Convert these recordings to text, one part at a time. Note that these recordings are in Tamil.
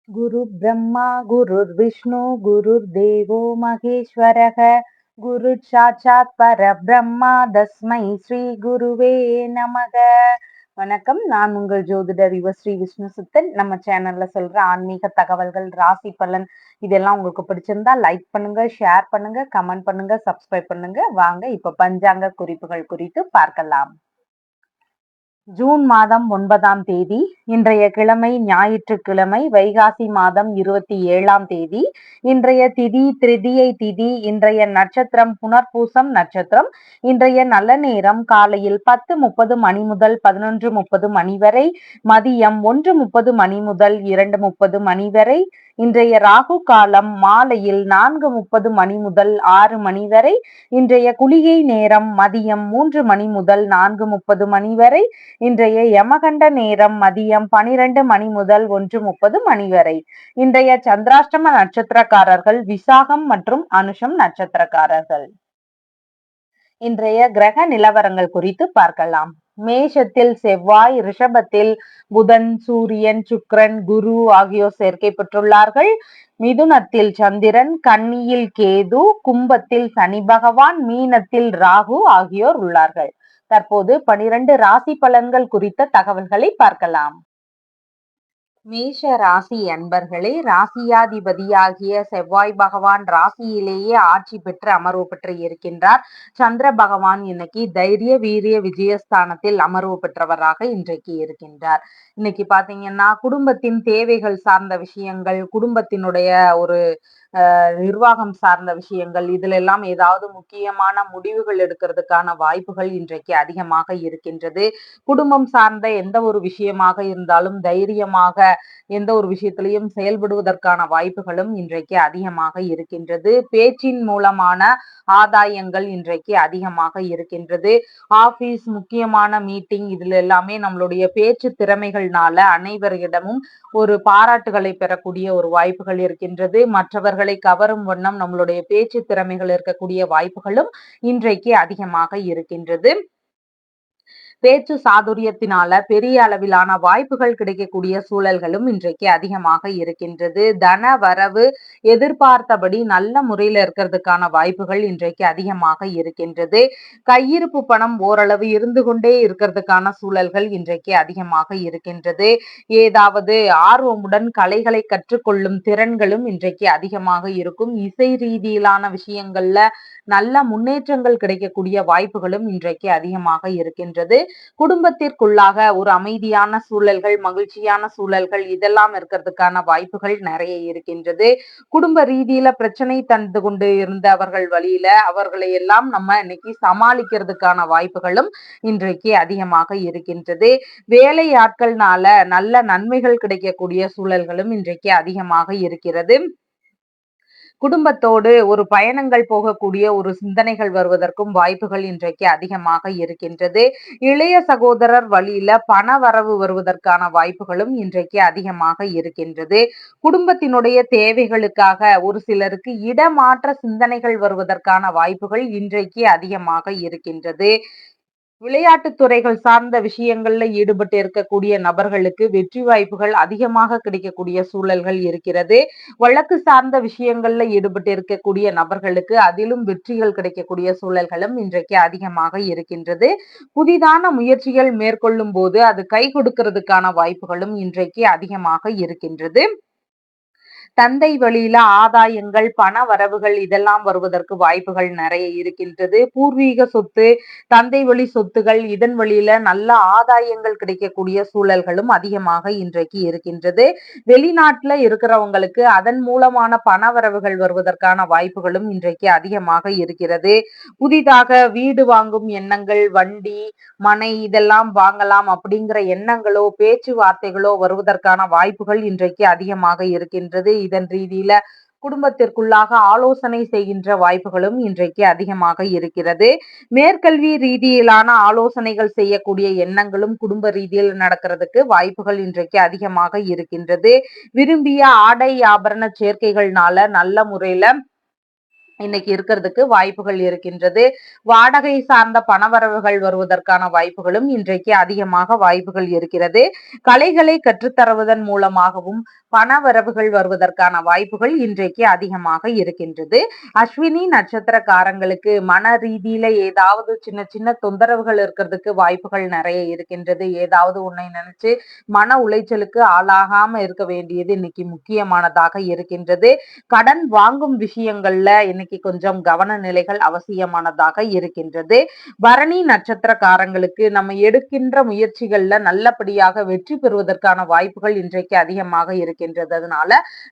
गुरु ब्रह्मा गुरुर्विष्णु गुरुर्देवो महेश्वरः गुरु சாட்சாத் பரபிரம்மா தஸ்மை ஸ்ரீ குருவே நமக. வணக்கம். நான் உங்கள் ஜோதிடர் ஸ்ரீ விஷ்ணு சுத்தன். நம்ம சேனல்ல சொல்ற ஆன்மீக தகவல்கள், ராசி பலன் இதெல்லாம் உங்களுக்கு பிடிச்சிருந்தா லைக் பண்ணுங்க, ஷேர் பண்ணுங்க, கமெண்ட் பண்ணுங்க, சப்ஸ்கிரைப் பண்ணுங்க. வாங்க இப்ப பஞ்சாங்க குறிப்புகள் குறித்து பார்க்கலாம். ஜூன் மாதம் 9ஆம் தேதி, இன்றைய கிழமை ஞாயிற்றுக்கிழமை, வைகாசி மாதம் 27ஆம் தேதி. இன்றைய திதி திருதியை திதி. இன்றைய நட்சத்திரம் புனர்பூசம் நட்சத்திரம். இன்றைய நல்ல நேரம் காலையில் 10:30 மணி முதல் 11:30 மணி வரை, மதியம் 1:30 மணி முதல் 2:30 மணி வரை. இன்றைய ராகு காலம் மாலையில் 4:30 மணி முதல் 6 மணி வரை. இன்றைய குளிகை நேரம் மதியம் 3 மணி முதல் 4:30 மணி வரை. இன்றைய யமகண்ட நேரம் மதியம் 12 மணி முதல் 1:30 மணி வரை. இன்றைய சந்திராஷ்டம நட்சத்திரக்காரர்கள் விசாகம் மற்றும் அனுஷம் நட்சத்திரக்காரர்கள். இன்றைய கிரக நிலவரங்கள் குறித்து பார்க்கலாம். மேஷத்தில் செவ்வாய், ரிஷபத்தில் புதன், சூரியன், சுக்கிரன், குரு ஆகியோர் சேர்க்கை பெற்றுள்ளார்கள். மிதுனத்தில் சந்திரன், கன்னியில் கேது, கும்பத்தில் சனி பகவான், மீனத்தில் ராகு ஆகியோர் உள்ளார்கள். தற்போது 12 ராசி பலன்கள் குறித்த தகவல்களை பார்க்கலாம். மேஷ ராசி அன்பர்களே, ராசியாதிபதியாகிய செவ்வாய் பகவான் ராசியிலேயே ஆட்சி பெற்று அமர்வு பெற்று இருக்கின்றார். சந்திர பகவான் இன்னைக்கு தைரிய வீரிய விஜயஸ்தானத்தில் அமர்வு பெற்றவராக இன்றைக்கு இருக்கின்றார். இன்னைக்கு பாத்தீங்கன்னா குடும்பத்தின் தேவைகள் சார்ந்த விஷயங்கள், குடும்பத்தினுடைய ஒரு நிர்வாகம் சார்ந்த விஷயங்கள், இதுல எல்லாம் ஏதாவது முக்கியமான முடிவுகள் எடுக்கிறதுக்கான வாய்ப்புகள் இன்றைக்கு அதிகமாக இருக்கின்றது. குடும்பம் சார்ந்த எந்த ஒரு விஷயமாக இருந்தாலும் தைரியமாக எந்த ஒரு விஷயத்திலையும் செயல்படுவதற்கான வாய்ப்புகளும் இன்றைக்கு அதிகமாக இருக்கின்றது. பேச்சின் மூலமான ஆதாயங்கள் இன்றைக்கு அதிகமாக இருக்கின்றது. ஆபீஸ் முக்கியமான மீட்டிங் இதுல எல்லாமே நம்மளுடைய பேச்சு திறமைகள்னால அனைவரிடமும் ஒரு பாராட்டுகளை பெறக்கூடிய ஒரு வாய்ப்புகள் இருக்கின்றது. மற்றவர்களை கவரும் வண்ணம் நம்மளுடைய பேச்சு திறமைகள் இருக்கக்கூடிய வாய்ப்புகளும் இன்றைக்கு அதிகமாக இருக்கின்றது. பேச்சு சாதுரியத்தினால பெரிய அளவிலான வாய்ப்புகள் கிடைக்கக்கூடிய சூழல்களும் இன்றைக்கு அதிகமாக இருக்கின்றது. தன வரவு எதிர்பார்த்தபடி நல்ல முறையில இருக்கிறதுக்கான வாய்ப்புகள் இன்றைக்கு அதிகமாக இருக்கின்றது. கையிருப்பு பணம் ஓரளவு இருந்து கொண்டே இருக்கிறதுக்கான சூழல்கள் இன்றைக்கு அதிகமாக இருக்கின்றது. ஏதாவது ஆர்வமுடன் கலைகளை கற்றுக்கொள்ளும் திறன்களும் இன்றைக்கு அதிகமாக இருக்கும். இசை ரீதியிலான விஷயங்கள்ல நல்ல முன்னேற்றங்கள் கிடைக்கக்கூடிய வாய்ப்புகளும் இன்றைக்கு அதிகமாக இருக்கின்றது. குடும்பத்திற்குள்ளாக ஒரு அமைதியான சூழல்கள், மகிழ்ச்சியான சூழல்கள் இதெல்லாம் இருக்கிறதுக்கான வாய்ப்புகள் நிறைய இருக்கின்றது. குடும்ப ரீதியில பிரச்சனை தந்து கொண்டு இருந்தவர்கள் வழியில அவர்களை எல்லாம் நம்ம இன்னைக்கு சமாளிக்கிறதுக்கான வாய்ப்புகளும் இன்றைக்கு அதிகமாக இருக்கின்றது. வேலை ஆட்கள்னால நல்ல நன்மைகள் கிடைக்கக்கூடிய சூழல்களும் இன்றைக்கு அதிகமாக இருக்கிறது. குடும்பத்தோடு ஒரு பயணங்கள் போகக்கூடிய ஒரு சிந்தனைகள் வருவதற்கும் வாய்ப்புகள் இன்றைக்கு அதிகமாக இருக்கின்றது. இளைய சகோதரர் வழியில பண வரவு வருவதற்கான வாய்ப்புகளும் இன்றைக்கு அதிகமாக இருக்கின்றது. குடும்பத்தினுடைய தேவைகளுக்காக ஒரு சிலருக்கு இடமாற்ற சிந்தனைகள் வருவதற்கான வாய்ப்புகள் இன்றைக்கு அதிகமாக இருக்கின்றது. விளையாட்டு துறைகள் சார்ந்த விஷயங்கள்ல ஈடுபட்டு இருக்கக்கூடிய நபர்களுக்கு வெற்றி வாய்ப்புகள் அதிகமாக கிடைக்கக்கூடிய சூழல்கள் இருக்கிறது. வழக்கு சார்ந்த விஷயங்கள்ல ஈடுபட்டு இருக்கக்கூடிய நபர்களுக்கு அதிலும் வெற்றிகள் கிடைக்கக்கூடிய சூழல்களும் இன்றைக்கு அதிகமாக இருக்கின்றது. புதிதான முயற்சிகள் மேற்கொள்ளும் போது அது கை கொடுக்கிறதுக்கான வாய்ப்புகளும் இன்றைக்கு அதிகமாக இருக்கின்றது. தந்தை வழியில ஆதாயங்கள், பண வரவுகள் இதெல்லாம் வருவதற்கு வாய்ப்புகள் நிறைய இருக்கின்றது. பூர்வீக சொத்து, தந்தை வழி சொத்துகள் இதன் வழியில நல்ல ஆதாயங்கள் கிடைக்கக்கூடிய சூழல்களும் அதிகமாக இன்றைக்கு இருக்கின்றது. வெளிநாட்டுல இருக்கிறவங்களுக்கு அதன் மூலமான பண வரவுகள் வருவதற்கான வாய்ப்புகளும் இன்றைக்கு அதிகமாக இருக்கிறது. புதிதாக வீடு வாங்கும் எண்ணங்கள், வண்டி, மனை இதெல்லாம் வாங்கலாம் அப்படிங்கிற எண்ணங்களோ பேச்சுவார்த்தைகளோ வருவதற்கான வாய்ப்புகள் இன்றைக்கு அதிகமாக இருக்கின்றது. இதன் ரீதியில குடும்பத்திற்குள்ளாக ஆலோசனை செய்கின்ற வாய்ப்புகளும் இன்றைக்கு அதிகமாக இருக்கிறது. மேற்கல்வி ரீதியிலான ஆலோசனைகள் செய்யக்கூடிய எண்ணங்களும் குடும்ப ரீதியில் நடக்கிறதுக்கு வாய்ப்புகள் இன்றைக்கு அதிகமாக இருக்கின்றது. விரும்பிய ஆடை ஆபரண சேர்க்கைகள்னால நல்ல முறையில இன்னைக்கு இருக்கிறதுக்கு வாய்ப்புகள் இருக்கின்றது. வாடகை சார்ந்த பணவரவுகள் வருவதற்கான வாய்ப்புகளும் இன்றைக்கு அதிகமாக வாய்ப்புகள் இருக்கிறது. கலைகளை கற்றுத்தருவதன் மூலமாகவும் பணவரவுகள் வருவதற்கான வாய்ப்புகள் இன்றைக்கு அதிகமாக இருக்கின்றது. அஸ்வினி நட்சத்திரக்காரங்களுக்கு மன ரீதியில ஏதாவது சின்ன சின்ன தொந்தரவுகள் இருக்கிறதுக்கு வாய்ப்புகள் நிறைய இருக்கின்றது. ஏதாவது உன்னை நினைச்சு மன உளைச்சலுக்கு ஆளாகாம இருக்க வேண்டியது இன்னைக்கு முக்கியமானதாக இருக்கின்றது. கடன் வாங்கும் விஷயங்கள்ல இன்னைக்கு கொஞ்சம் கவன நிலைகள் அவசியமானதாக இருக்கின்றது. பரணி நட்சத்திரக்காரங்களுக்கு நம்ம எடுக்கின்ற முயற்சிகள்ல நல்லபடியாக வெற்றி பெறுவதற்கான வாய்ப்புகள் இன்றைக்கு அதிகமாக இருக்கின்றது. அதனால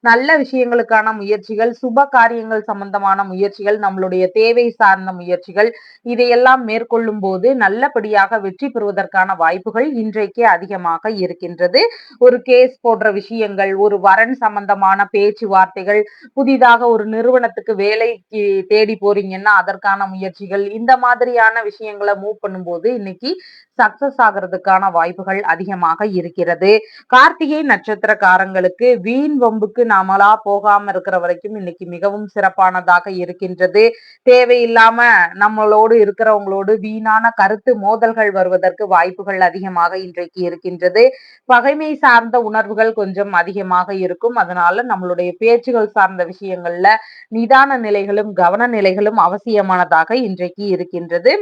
நல்ல விஷயங்களுக்கான முயற்சிகள், சுப காரியங்கள் சம்பந்தமான முயற்சிகள், நம்மளுடைய தேவை சார்ந்த முயற்சிகள் இதையெல்லாம் மேற்கொள்ளும் போது நல்லபடியாக வெற்றி பெறுவதற்கான வாய்ப்புகள் இன்றைக்கு அதிகமாக இருக்கின்றது. ஒரு கேஸ் போன்ற விஷயங்கள், ஒரு வரன் சம்பந்தமான பேச்சுவார்த்தைகள், புதிதாக ஒரு நிறுவனத்துக்கு வேலைக்கு தேடி போறீங்கன்னா அதற்கான முயற்சிகள், இந்த மாதிரியான விஷயங்களை மூவ் பண்ணும்போது இன்னைக்கு சக்சஸ் ஆகிறதுக்கான வாய்ப்புகள் அதிகமாக இருக்கிறது. கார்த்திகை நட்சத்திரக்காரங்களுக்கு வீண் வம்புக்கு நாமளா போகாம இருக்கிற வரைக்கும் இன்னைக்கு மிகவும் சிறப்பானதாக இருக்கின்றது. தேவையில்லாம நம்மளோடு இருக்கிறவங்களோடு வீணான கருத்து மோதல்கள் வருவதற்கு வாய்ப்புகள் அதிகமாக இன்றைக்கு இருக்கின்றது. பகைமை சார்ந்த உணர்வுகள் கொஞ்சம் அதிகமாக இருக்கும். அதனால நம்மளுடைய பேச்சுகள் சார்ந்த விஷயங்கள்ல நிதான நிலைகளும் கவன நிலைகளும் அவசியமானதாக இன்றைக்கு இருக்கின்றது.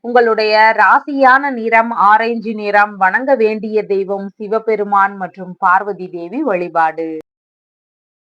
உங்களுடைய ராசியான நிறம் ஆரஞ்சு நிறம். வணங்க வேண்டிய தெய்வம் சிவபெருமான் மற்றும் பார்வதி தேவி வழிபாடு.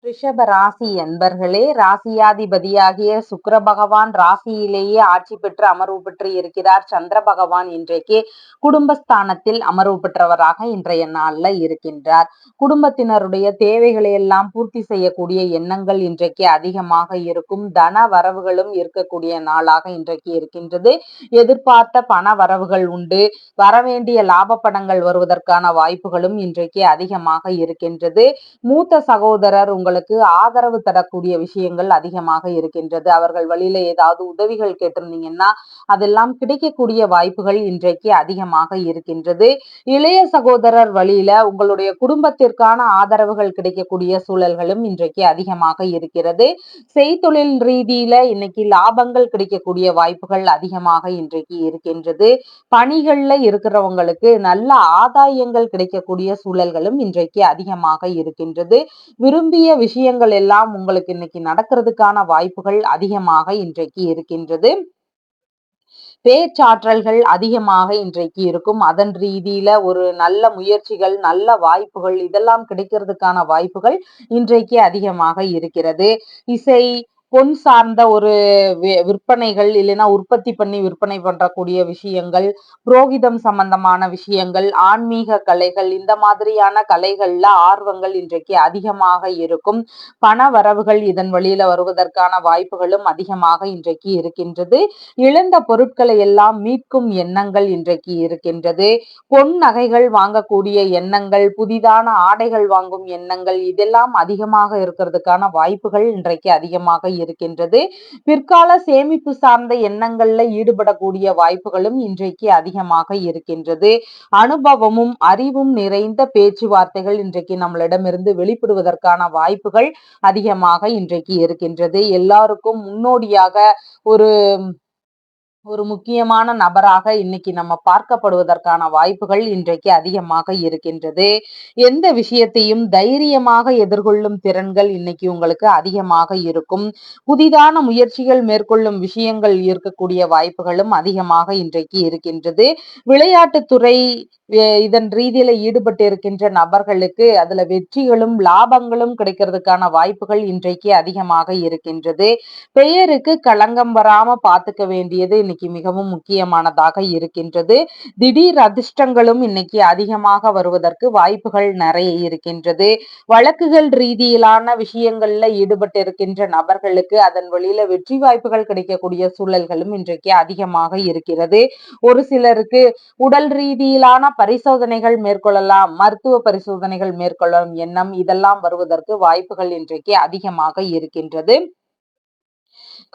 ரிஷப ராசி என்பர்களே, ராசியாதிபதியாகிய சுக்கிர பகவான் ராசியிலேயே ஆட்சி பெற்று அமர்வு பெற்று இருக்கிறார். சந்திர பகவான் இன்றைக்கு குடும்பஸ்தானத்தில் அமர்வு பெற்றவராக இன்றைய நாள்ல இருக்கின்றார். குடும்பத்தினருடைய தேவைகளை எல்லாம் பூர்த்தி செய்யக்கூடிய எண்ணங்கள் இன்றைக்கு அதிகமாக இருக்கும். தன வரவுகளும் இருக்கக்கூடிய நாளாக இன்றைக்கு இருக்கின்றது. எதிர்பார்த்த பண வரவுகள் உண்டு. வரவேண்டிய லாப பணங்கள் வருவதற்கான வாய்ப்புகளும் இன்றைக்கு அதிகமாக இருக்கின்றது. மூத்த சகோதரர் உங்களுக்கு ஆதரவு தரக்கூடிய விஷயங்கள் அதிகமாக இருக்கின்றது. அவர்கள் வழியில ஏதாவது உதவிகள் கேட்டிருந்தீங்கன்னா அதெல்லாம் கிடைக்கக்கூடிய வாய்ப்புகள் இன்றைக்கு அதிகமாக இருக்கின்றது. இளைய சகோதரர் வழியில உங்களுடைய குடும்பத்திற்கான ஆதரவுகள் கிடைக்கக்கூடிய சூழல்களும் இன்றைக்கு அதிகமாக இருக்கிறது. செய்தொழில் ரீதியில இன்னைக்கு லாபங்கள் கிடைக்கக்கூடிய வாய்ப்புகள் அதிகமாக இன்றைக்கு இருக்கின்றது. பணிகள்ல இருக்கிறவங்களுக்கு நல்ல ஆதாயங்கள் கிடைக்கக்கூடிய சூழல்களும் இன்றைக்கு அதிகமாக இருக்கின்றது. விரும்பிய விஷயங்கள் எல்லாம் உங்களுக்கு இன்னைக்கு நடக்கிறதுக்கான வாய்ப்புகள் அதிகமாக இன்றைக்கு இருக்கின்றது. பேச்சாற்றல்கள் அதிகமாக இன்றைக்கு இருக்கும். அதன் ரீதியில ஒரு நல்ல முயற்சிகள், நல்ல வாய்ப்புகள் இதெல்லாம் கிடைக்கிறதுக்கான வாய்ப்புகள் இன்றைக்கு அதிகமாக இருக்கிறது. இசை, பொன் சார்ந்த ஒரு விற்பனைகள், இல்லைன்னா உற்பத்தி பண்ணி விற்பனை பண்றக்கூடிய விஷயங்கள், புரோகிதம் சம்பந்தமான விஷயங்கள், ஆன்மீக கலைகள், இந்த மாதிரியான கலைகள்ல ஆர்வங்கள் இன்றைக்கு அதிகமாக இருக்கும். பண வரவுகள் இதன் வழியில வருவதற்கான வாய்ப்புகளும் அதிகமாக இன்றைக்கு இருக்கின்றது. இழந்த பொருட்களை எல்லாம் மீட்கும் எண்ணங்கள் இன்றைக்கு இருக்கின்றது. பொன் நகைகள் வாங்கக்கூடிய எண்ணங்கள், புதிதான ஆடைகள் வாங்கும் எண்ணங்கள் இதெல்லாம் அதிகமாக இருக்கிறதுக்கான வாய்ப்புகள் இன்றைக்கு அதிகமாக இருக்கின்றது. பிற்கால சேமிப்பு சார்ந்த எண்ணங்கள்ல ஈடுபடக்கூடிய வாய்ப்புகளும் இன்றைக்கு அதிகமாக இருக்கின்றது. அனுபவமும் அறிவும் நிறைந்த பேச்சுவார்த்தைகள் இன்றைக்கு நம்மளிடமிருந்து வெளிப்படுவதற்கான வாய்ப்புகள் அதிகமாக இன்றைக்கு இருக்கின்றது. எல்லாருக்கும் முன்னோடியாக ஒரு ஒரு முக்கியமான நபராக இன்னைக்கு நம்ம பார்க்கப்படுவதற்கான வாய்ப்புகள் இன்றைக்கு அதிகமாக இருக்கின்றது. எந்த விஷயத்தையும் தைரியமாக எதிர்கொள்ளும் திறன்கள் இன்னைக்கு உங்களுக்கு அதிகமாக இருக்கும். புதிதான முயற்சிகள் மேற்கொள்ளும் விஷயங்கள் இருக்கக்கூடிய வாய்ப்புகளும் அதிகமாக இன்றைக்கு இருக்கின்றது. விளையாட்டுத்துறை இதன் ரீதியில ஈடுபட்டு இருக்கின்ற நபர்களுக்கு அதுல வெற்றிகளும் லாபங்களும் கிடைக்கிறதுக்கான வாய்ப்புகள் இன்றைக்கு அதிகமாக இருக்கின்றது. பெயருக்கு களங்கம் வராம பார்த்துக்க வேண்டியது இன்னைக்கு மிகவும் முக்கியமானதாக இருக்கின்றது. திடீர் அதிர்ஷ்டங்களும் இன்னைக்கு அதிகமாக வருவதற்கு வாய்ப்புகள் நிறைய இருக்கின்றது. வழக்குகள் ரீதியிலான விஷயங்கள்ல ஈடுபட்டு இருக்கின்ற நபர்களுக்கு அதன் வழியில வெற்றி வாய்ப்புகள் கிடைக்கக்கூடிய சூழல்களும் இன்றைக்கு அதிகமாக இருக்கிறது. ஒரு சிலருக்கு உடல் ரீதியிலான பரிசோதனைகள் மேற்கொள்ளலாம், மருத்துவ பரிசோதனைகள் மேற்கொள்ளும் எண்ணம் இதெல்லாம் வருவதற்கு வாய்ப்புகள் இன்றைக்கு அதிகமாக இருக்கின்றது.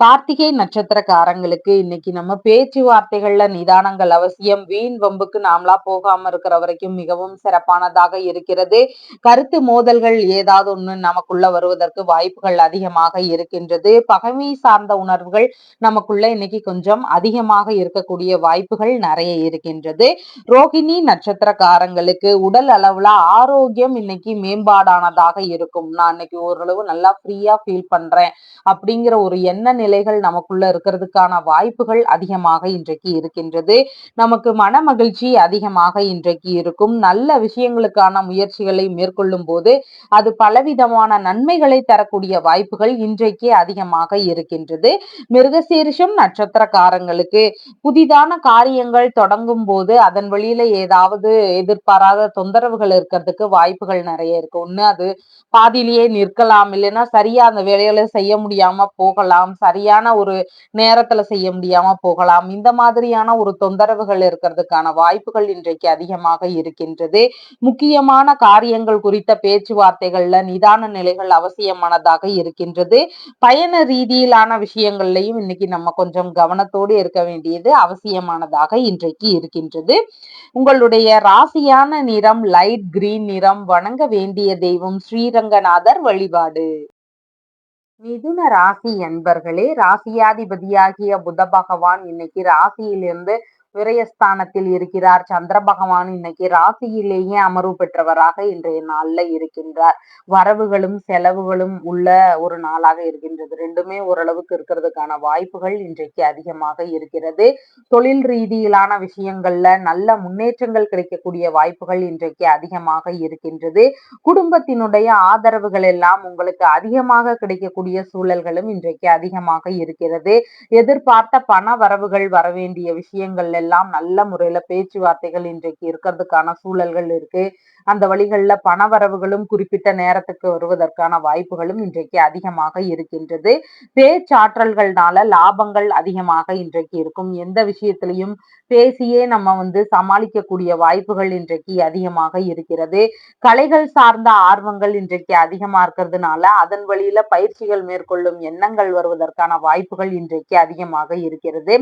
கார்த்திகை நட்சத்திரக்காரங்களுக்கு இன்னைக்கு நம்ம பேச்சுவார்த்தைகள்ல நிதானங்கள் அவசியம். வீண் வம்புக்கு நாமளா போகாம இருக்கிற வரைக்கும் மிகவும் சிறப்பானதாக இருக்கிறது. கருத்து மோதல்கள் ஏதாவது ஒண்ணு நமக்குள்ள வருவதற்கு வாய்ப்புகள் அதிகமாக இருக்கின்றது. பகைமை சார்ந்த உணர்வுகள் நமக்குள்ள இன்னைக்கு கொஞ்சம் அதிகமாக இருக்கக்கூடிய வாய்ப்புகள் நிறைய இருக்கின்றது. ரோகிணி நட்சத்திரக்காரங்களுக்கு உடல் அளவுல ஆரோக்கியம் இன்னைக்கு மேம்பாடானதாக இருக்கும். நான் இன்னைக்கு ஓரளவு நல்லா ஃப்ரீயா ஃபீல் பண்றேன் அப்படிங்கிற ஒரு எண்ண நிலைகள் நமக்குள்ள இருக்கிறதுக்கான வாய்ப்புகள் அதிகமாக இன்றைக்கு இருக்கின்றது. நமக்கு மன மகிழ்ச்சி அதிகமாக இன்றைக்கு இருக்கும். நல்ல விஷயங்களுக்கான முயற்சிகளை மேற்கொள்ளும் போது அது பலவிதமான நன்மைகளை தரக்கூடிய வாய்ப்புகள் இன்றைக்கு அதிகமாக இருக்கின்றது. மிருகசீரிஷம் நட்சத்திரக்காரங்களுக்கு புதிதான காரியங்கள் தொடங்கும் போது அதன் வழியில ஏதாவது எதிர்பாராத தொந்தரவுகள் இருக்கிறதுக்கு வாய்ப்புகள் நிறைய இருக்கு. ஒண்ணு அது பாதியிலேயே நிற்கலாம், இல்லைன்னா சரியா அந்த வேலைகளை செய்ய முடியாம போகலாம், சரியான ஒரு நேரத்துல செய்ய முடியாம போகலாம். இந்த மாதிரியான ஒரு தொந்தரவுகள் இருக்கிறதுக்கான வாய்ப்புகள் இன்றைக்கு அதிகமாக இருக்கின்றது. முக்கியமான காரியங்கள் குறித்த பேச்சுவார்த்தைகள்ல நிதான நிலைகள் அவசியமானதாக இருக்கின்றது. பயண ரீதியிலான விஷயங்கள்லையும் இன்னைக்கு நம்ம கொஞ்சம் கவனத்தோடு இருக்க வேண்டியது அவசியமானதாக இன்றைக்கு இருக்கின்றது. உங்களுடைய ராசியான நிறம் லைட் கிரீன் நிறம். வணங்க வேண்டிய தெய்வம் ஸ்ரீரங்கநாதர் வழிபாடு. மிதுன ராசி என்பர்களே, ராசியாதிபதியாகிய புத பகவான் இன்னைக்கு ராசியிலிருந்து விரயஸ்தானத்தில் இருக்கிறார். சந்திர பகவான் இன்னைக்கு ராசியிலேயே அமர்வு பெற்றவராக இன்றைய நாள்ல இருக்கின்றார். வரவுகளும் செலவுகளும் உள்ள ஒரு நாளாக இருக்கின்றது. ரெண்டுமே ஓரளவுக்கு இருக்கிறதுக்கான வாய்ப்புகள் இன்றைக்கு அதிகமாக இருக்கிறது. தொழில் ரீதியிலான விஷயங்கள்ல நல்ல முன்னேற்றங்கள் கிடைக்கக்கூடிய வாய்ப்புகள் இன்றைக்கு அதிகமாக இருக்கின்றது. குடும்பத்தினுடைய ஆதரவுகள் எல்லாம் உங்களுக்கு அதிகமாக கிடைக்கக்கூடிய சூழல்களும் இன்றைக்கு அதிகமாக இருக்கிறது. எதிர்பார்த்த பண வரவுகள் வர வேண்டிய விஷயங்கள் எல்லாம் நல்ல முறையில பேச்சுவார்த்தைகள் இன்றைக்கு இருக்கிறதுக்கான சூழல்கள் இருக்கு. அந்த வழிகள்ல பண வரவுகளும் குறிப்பிட்ட நேரத்துக்கு வருவதற்கான வாய்ப்புகளும் இன்றைக்கு அதிகமாக இருக்கின்றது. பேச்சாற்றல்கள்னால லாபங்கள் அதிகமாக இன்றைக்கு இருக்கும். எந்த விஷயத்திலையும் பேசியே நம்ம சமாளிக்கக்கூடிய வாய்ப்புகள் இன்றைக்கு அதிகமாக இருக்கிறது. கலைகள் சார்ந்த ஆர்வங்கள் இன்றைக்கு அதிகமா இருக்கிறதுனால அதன் வழியில பயிற்சிகள் மேற்கொள்ளும் எண்ணங்கள் வருவதற்கான வாய்ப்புகள் இன்றைக்கு அதிகமாக இருக்கிறது.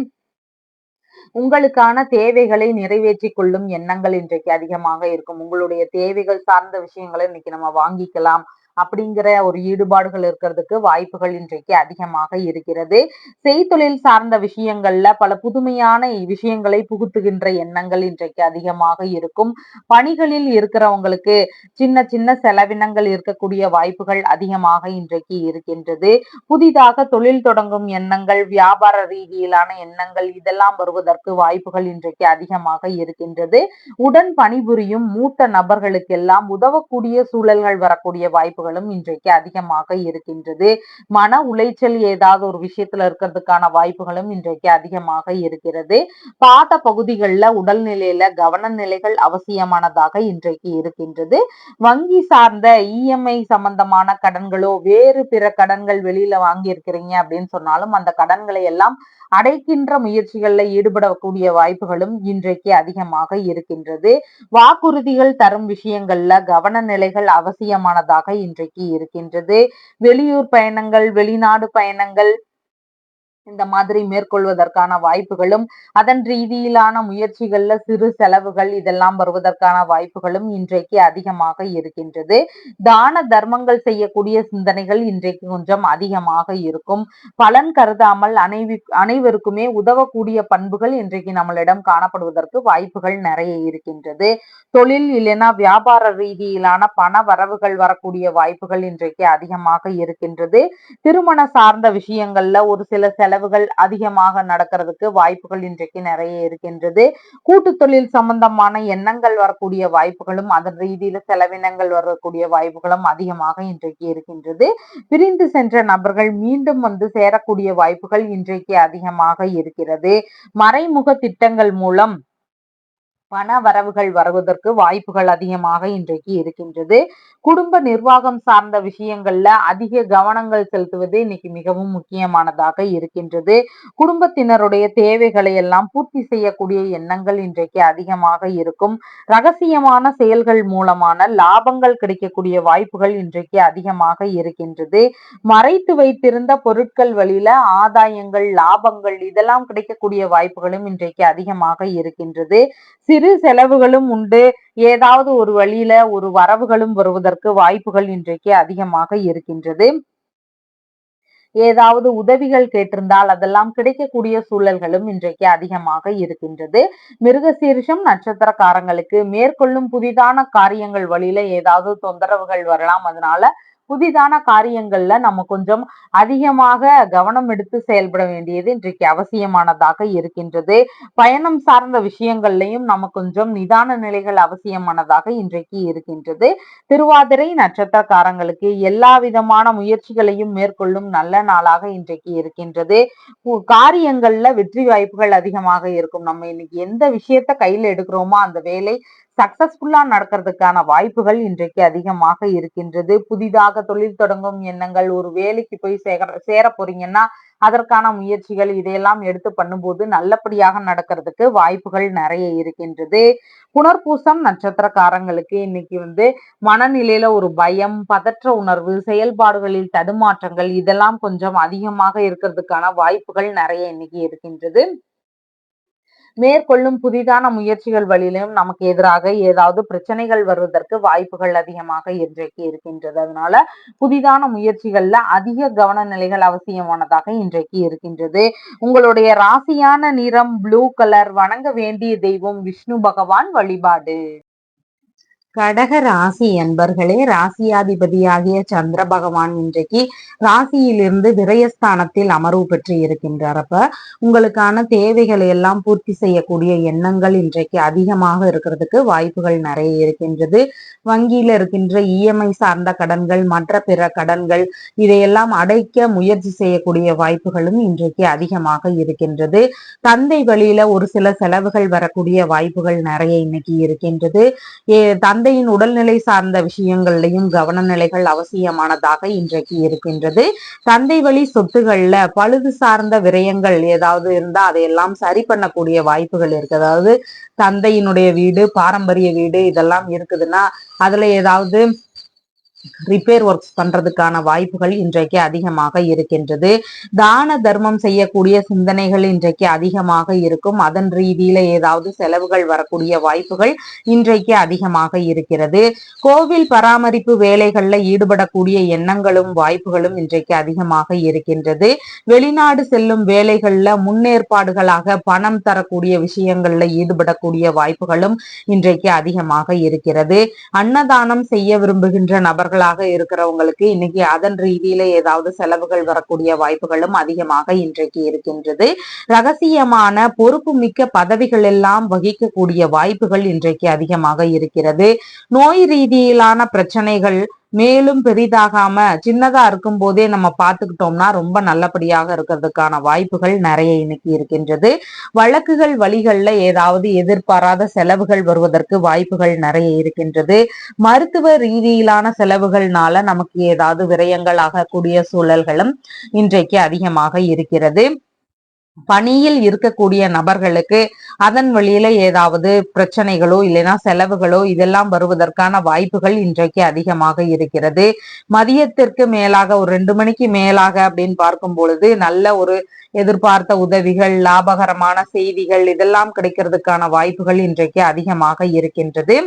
உங்களுக்கான தேவைகளை நிறைவேற்றிக் கொள்ளும் எண்ணங்கள் இன்றைக்கு அதிகமாக இருக்கும். உங்களுடைய தேவைகள் சார்ந்த விஷயங்களை இன்னைக்கு நம்ம வாங்கிக்கலாம் அப்படிங்கிற ஒரு ஈடுபாடுகள் இருக்கிறதுக்கு வாய்ப்புகள் இன்றைக்கு அதிகமாக இருக்கிறது. செய்தொழில் சார்ந்த விஷயங்கள்ல பல புதுமையான விஷயங்களை புகுத்துகின்ற எண்ணங்கள் இன்றைக்கு அதிகமாக இருக்கும். பணிகளில் இருக்கிறவங்களுக்கு சின்ன சின்ன செலவினங்கள் இருக்கக்கூடிய வாய்ப்புகள் அதிகமாக இன்றைக்கு இருக்கின்றது. புதிதாக தொழில் தொடங்கும் எண்ணங்கள், வியாபார ரீதியிலான எண்ணங்கள் இதெல்லாம் வருவதற்கு வாய்ப்புகள் இன்றைக்கு அதிகமாக இருக்கின்றது. உடன் பணிபுரியும் மூத்த நபர்களுக்கெல்லாம் உதவக்கூடிய சூழல்கள் வரக்கூடிய வாய்ப்புகளும் இன்றைக்கு அதிகமாக இருக்கின்றது. மன உளைச்சல் ஏதாவது ஒரு விஷயத்துல இருக்கிறதுக்கான வாய்ப்புகளும் இன்றைக்கு அதிகமாக இருக்கிறது. பாத பகுதிகளில் உடல்நிலையில கவன நிலைகள் அவசியமானதாக இன்றைக்கு இருக்கின்றது. வங்கி சார்ந்த இஎம்ஐ சம்பந்தமான கடன்களோ வேறு பிற கடன்கள் வெளியில வாங்கி இருக்கிறீங்க அப்படின்னு சொன்னாலும் அந்த கடன்களை எல்லாம் அடைக்கின்ற முயற்சிகள்ல ஈடுபடக்கூடிய வாய்ப்புகளும் இன்றைக்கு அதிகமாக இருக்கின்றது. வாக்குறுதிகள் தரும் விஷயங்கள்ல கவன நிலைகள் அவசியமானதாக இன்றைக்கு இருக்கின்றது. வெளியூர் பயணங்கள், வெளிநாடு பயணங்கள் இந்த மாதிரி மேற்கொள்வதற்கான வாய்ப்புகளும் அதன் ரீதியிலான முயற்சிகள்ல சிறு செலவுகள் இதெல்லாம் வருவதற்கான வாய்ப்புகளும் இன்றைக்கு அதிகமாக இருக்கின்றது. தான தர்மங்கள் செய்யக்கூடிய சிந்தனைகள் இன்றைக்கு கொஞ்சம் அதிகமாக இருக்கும். பலன் கருதாமல் அனைவருக்குமே உதவக்கூடிய பண்புகள் இன்றைக்கு நம்மளிடம் காணப்படுவதற்கு வாய்ப்புகள் நிறைய இருக்கின்றது. தொழில் இல்லைன்னா வியாபார ரீதியிலான பண வரவுகள் வரக்கூடிய வாய்ப்புகள் இன்றைக்கு அதிகமாக இருக்கின்றது. திருமண சார்ந்த விஷயங்கள்ல ஒரு சில செலவுகள் அதிகமாக நடக்கிறதுக்கு வாய்ப்புகள் இன்றைக்கு நிறைய இருக்கின்றது. கூட்டு தொழில் சம்பந்தமான எண்ணங்கள் வரக்கூடிய வாய்ப்புகளும் அதன் ரீதியில செலவினங்கள் வரக்கூடிய வாய்ப்புகளும் அதிகமாக இன்றைக்கு இருக்கின்றது. பிரிந்து சென்ற நபர்கள் மீண்டும் சேரக்கூடிய வாய்ப்புகள் இன்றைக்கு அதிகமாக இருக்கிறது. மறைமுக திட்டங்கள் மூலம் பண வரவுகள் வருவதற்கு வாய்ப்புகள் அதிகமாக இன்றைக்கு இருக்கின்றது. குடும்ப நிர்வாகம் சார்ந்த விஷயங்கள்ல அதிக கவனங்கள் செலுத்துவது இன்னைக்கு மிகவும் முக்கியமானதாக இருக்கின்றது. குடும்பத்தினருடைய தேவைகளை எல்லாம் பூர்த்தி செய்யக்கூடிய எண்ணங்கள் இன்றைக்கு அதிகமாக இருக்கும். ரகசியமான செயல்கள் மூலமான லாபங்கள் கிடைக்கக்கூடிய வாய்ப்புகள் இன்றைக்கு அதிகமாக இருக்கின்றது. மறைத்து வைத்திருந்த பொருட்கள் வழியில ஆதாயங்கள், லாபங்கள் இதெல்லாம் கிடைக்கக்கூடிய வாய்ப்புகளும் இன்றைக்கு அதிகமாக இருக்கின்றது. சிறு செலவுகளும் உண்டு. ஏதாவது ஒரு வழியில ஒரு வரவுகளும் வருவதற்கு வாய்ப்புகள் இன்றைக்கு அதிகமாக இருக்கின்றது. ஏதாவது உதவிகள் கேட்டிருந்தால் அதெல்லாம் கிடைக்கக்கூடிய சூழல்களும் இன்றைக்கு அதிகமாக இருக்கின்றது. மிருகசீரிஷம் நட்சத்திரக்காரங்களுக்கு மேற்கொள்ளும் புதிதான காரியங்கள் வழியில ஏதாவது தொந்தரவுகள் வரலாம். அதனால புதிதான காரியங்கள்ல நம்ம கொஞ்சம் அதிகமாக கவனம் எடுத்து செயல்பட வேண்டியது இன்றைக்கு அவசியமானதாக இருக்கின்றது. பயணம் சார்ந்த விஷயங்கள்லையும் நம்ம கொஞ்சம் நிதான நிலைகள் அவசியமானதாக இன்றைக்கு இருக்கின்றது. திருவாதிரை நட்சத்திரக்காரங்களுக்கு எல்லா விதமான முயற்சிகளையும் மேற்கொள்ளும் நல்ல நாளாக இன்றைக்கு இருக்கின்றது. காரியங்கள்ல வெற்றி வாய்ப்புகள் அதிகமாக இருக்கும். நம்ம இன்னைக்கு எந்த விஷயத்த கையில எடுக்கிறோமோ அந்த வேலை சக்சஸ்ஃபுல்லா நடக்கிறதுக்கான வாய்ப்புகள் இன்றைக்கு அதிகமாக இருக்கின்றது. புதிதாக தொழில் தொடங்கும் எண்ணங்கள், ஒரு வேலைக்கு போய் சேர போறீங்கன்னா அதற்கான முயற்சிகள் இதையெல்லாம் எடுத்து பண்ணும்போது நல்லபடியாக நடக்கிறதுக்கு வாய்ப்புகள் நிறைய இருக்கின்றது. புனர்பூசம் நட்சத்திரக்காரங்களுக்கு இன்னைக்கு மனநிலையில ஒரு பயம், பதற்ற உணர்வு, செயல்பாடுகளில் தடுமாற்றங்கள் இதெல்லாம் கொஞ்சம் அதிகமாக இருக்கிறதுக்கான வாய்ப்புகள் நிறைய இன்னைக்கு இருக்கின்றது. மேற்கொள்ளும் புதிதான முயற்சிகள் வழியிலும் நமக்கு எதிராக ஏதாவது பிரச்சனைகள் வருவதற்கு வாய்ப்புகள் அதிகமாக இன்றைக்கு இருக்கின்றது. அதனால புதிதான முயற்சிகள்ல அதிக கவன நிலைகள் அவசியமானதாக இன்றைக்கு இருக்கின்றது. உங்களுடைய ராசியான நிறம் ப்ளூ கலர். வணங்க வேண்டிய தெய்வம் விஷ்ணு பகவான் வழிபாடு. கடக ராசி என்பர்களே, ராசியாதிபதியாகிய சந்திர பகவான் இன்றைக்கு ராசியிலிருந்து விரயஸ்தானத்தில் அமர்வு பெற்று இருக்கின்றார். அப்ப உங்களுக்கான தேவைகளை எல்லாம் பூர்த்தி செய்யக்கூடிய எண்ணங்கள் இன்றைக்கு அதிகமாக இருக்கிறதுக்கு வாய்ப்புகள் நிறைய இருக்கின்றது. வங்கியில இருக்கின்ற இஎம்ஐ சார்ந்த கடன்கள், மற்ற பிற கடன்கள் இதையெல்லாம் அடைக்க முயற்சி செய்யக்கூடிய வாய்ப்புகளும் இன்றைக்கு அதிகமாக இருக்கின்றது. தந்தை வழியில ஒரு சில செலவுகள் வரக்கூடிய வாய்ப்புகள் நிறைய இன்னைக்கு இருக்கின்றது. தந்தையின் உடல்நிலை சார்ந்த விஷயங்கள்லையும் கவனநிலைகள் அவசியமானதாக இன்றைக்கு இருக்கின்றது. தந்தை வழி சொத்துகள்ல பழுது சார்ந்த விரயங்கள் ஏதாவது இருந்தா அதையெல்லாம் சரி பண்ணக்கூடிய வாய்ப்புகள் இருக்கு. அதாவது தந்தையினுடைய வீடு, பாரம்பரிய வீடு இதெல்லாம் இருக்குதுன்னா அதுல ஏதாவது ரிப்பேர் ஒர்க்ஸ் பண்றதுக்கான வாய்ப்புகள் இன்றைக்கு அதிகமாக இருக்கின்றது. தான தர்மம் செய்யக்கூடிய சிந்தனைகள் இன்றைக்கு அதிகமாக இருக்கும். அதன் ரீதியில ஏதாவது செலவுகள் வரக்கூடிய வாய்ப்புகள் இன்றைக்கு அதிகமாக இருக்கிறது. கோவில் பராமரிப்பு வேலைகள்ல ஈடுபடக்கூடிய எண்ணங்களும் வாய்ப்புகளும் இன்றைக்கு அதிகமாக இருக்கின்றது. வெளிநாடு செல்லும் வேலைகள்ல முன்னேற்பாடுகளாக பணம் தரக்கூடிய விஷயங்கள்ல ஈடுபடக்கூடிய வாய்ப்புகளும் இன்றைக்கு அதிகமாக இருக்கிறது. அன்னதானம் செய்ய விரும்புகின்ற நபர்களாக இருக்கிறவங்களுக்கு இன்னைக்கு அதன் ரீதியில ஏதாவது செலவுகள் வரக்கூடிய வாய்ப்புகளும் அதிகமாக இன்றைக்கு இருக்கின்றது. ரகசியமான பொறுப்பு மிக்க பதவிகள் எல்லாம் வகிக்கக்கூடிய வாய்ப்புகள் இன்றைக்கு அதிகமாக இருக்கிறது. நோய் ரீதியிலான பிரச்சனைகள் மேலும் பெரிதாகாம சின்னதா இருக்கும் போதே நம்ம பார்த்துக்கிட்டோம்னா ரொம்ப நல்லபடியாக இருக்கிறதுக்கான வாய்ப்புகள் நிறைய இன்னைக்கு இருக்கின்றது. வழக்குகள் வழிகள்ல ஏதாவது எதிர்பாராத செலவுகள் வருவதற்கு வாய்ப்புகள் நிறைய இருக்கின்றது. மருத்துவ ரீதியிலான செலவுகள்னால நமக்கு ஏதாவது விரயங்கள் ஆகக்கூடிய சூழல்களும் இன்றைக்கு அதிகமாக இருக்கிறது. பணியில் இருக்கக்கூடிய நபர்களுக்கு அதன் வழியில ஏதாவது பிரச்சனைகளோ இல்லைன்னா செலவுகளோ இதெல்லாம் வருவதற்கான வாய்ப்புகள் இன்றைக்கு அதிகமாக இருக்கிறது. மதியத்திற்கு மேலாக ஒரு 2 மணிக்கு மேலாக அப்படின்னு பார்க்கும் பொழுது நல்ல ஒரு எதிர்பார்த்த உதவிகள், லாபகரமான செய்திகள் இதெல்லாம் கிடைக்கிறதுக்கான வாய்ப்புகள் இன்றைக்கு அதிகமாக இருக்கின்றது.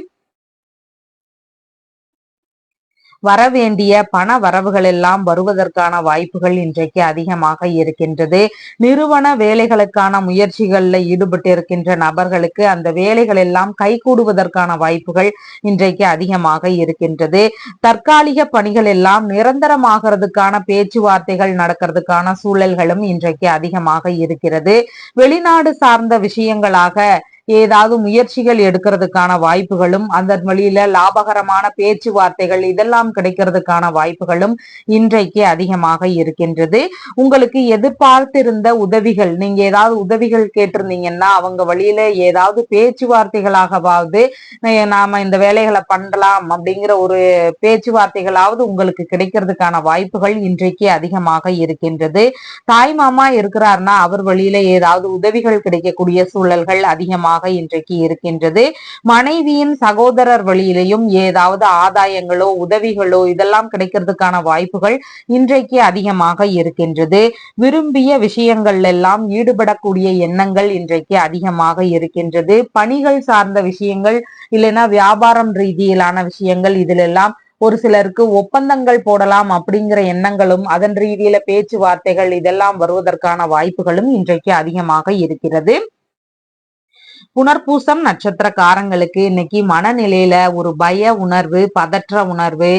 வரவேண்டிய பண வரவுகள் எல்லாம் வருவதற்கான வாய்ப்புகள் இன்றைக்கு அதிகமாக இருக்கின்றது. நிறுவன வேலைகளுக்கான முயற்சிகள்ல ஈடுபட்டு இருக்கின்ற நபர்களுக்கு அந்த வேலைகள் எல்லாம் கைகூடுவதற்கான வாய்ப்புகள் இன்றைக்கு அதிகமாக இருக்கின்றது. தற்காலிக பணிகள் எல்லாம் நிரந்தரமாகிறதுக்கான பேச்சுவார்த்தைகள் நடக்கிறதுக்கான சூழல்களும் இன்றைக்கு அதிகமாக இருக்கிறது. வெளிநாடு சார்ந்த விஷயங்களாக ஏதாவது முயற்சிகள் எடுக்கிறதுக்கான வாய்ப்புகளும், அதன் வழியில லாபகரமான பேச்சுவார்த்தைகள் இதெல்லாம் கிடைக்கிறதுக்கான வாய்ப்புகளும் இன்றைக்கு அதிகமாக இருக்கின்றது. உங்களுக்கு எதிர்பார்த்திருந்த உதவிகள், நீங்க ஏதாவது உதவிகள் கேட்டிருந்தீங்கன்னா அவங்க வழியில ஏதாவது பேச்சுவார்த்தைகளாகவாவது நாம இந்த வேலைகளை பண்ணலாம் அப்படிங்கிற ஒரு பேச்சுவார்த்தைகளாவது உங்களுக்கு கிடைக்கிறதுக்கான வாய்ப்புகள் இன்றைக்கு அதிகமாக இருக்கின்றது. தாய் மாமா இருக்கிறார்னா அவர் வழியில ஏதாவது உதவிகள் கிடைக்கக்கூடிய சூழல்கள் அதிகமாக இன்றைக்கு இருக்கின்றது. மனைவியின் சகோதரர் வழியிலையும் ஏதாவது ஆதாயங்களோ உதவிகளோ இதெல்லாம் கிடைக்கிறதுக்கான வாய்ப்புகள் இன்றைக்கு அதிகமாக இருக்கின்றது. விரும்பிய விஷயங்கள் எல்லாம் ஈடுபடக்கூடிய எண்ணங்கள் இன்றைக்கு அதிகமாக இருக்கின்றது. பணிகள் சார்ந்த விஷயங்கள் இல்லைன்னா வியாபாரம் ரீதியிலான விஷயங்கள் இதிலெல்லாம் ஒரு சிலருக்கு ஒப்பந்தங்கள் போடலாம் அப்படிங்கிற எண்ணங்களும் அதன் ரீதியில பேச்சுவார்த்தைகள் இதெல்லாம் வருவதற்கான வாய்ப்புகளும் இன்றைக்கு அதிகமாக இருக்கிறது. புனர்பூசம் நட்சத்திரக்காரங்களுக்கு இன்னைக்கு மனநிலையில ஒரு பய உணர்வு, பதற்ற உணர்வு,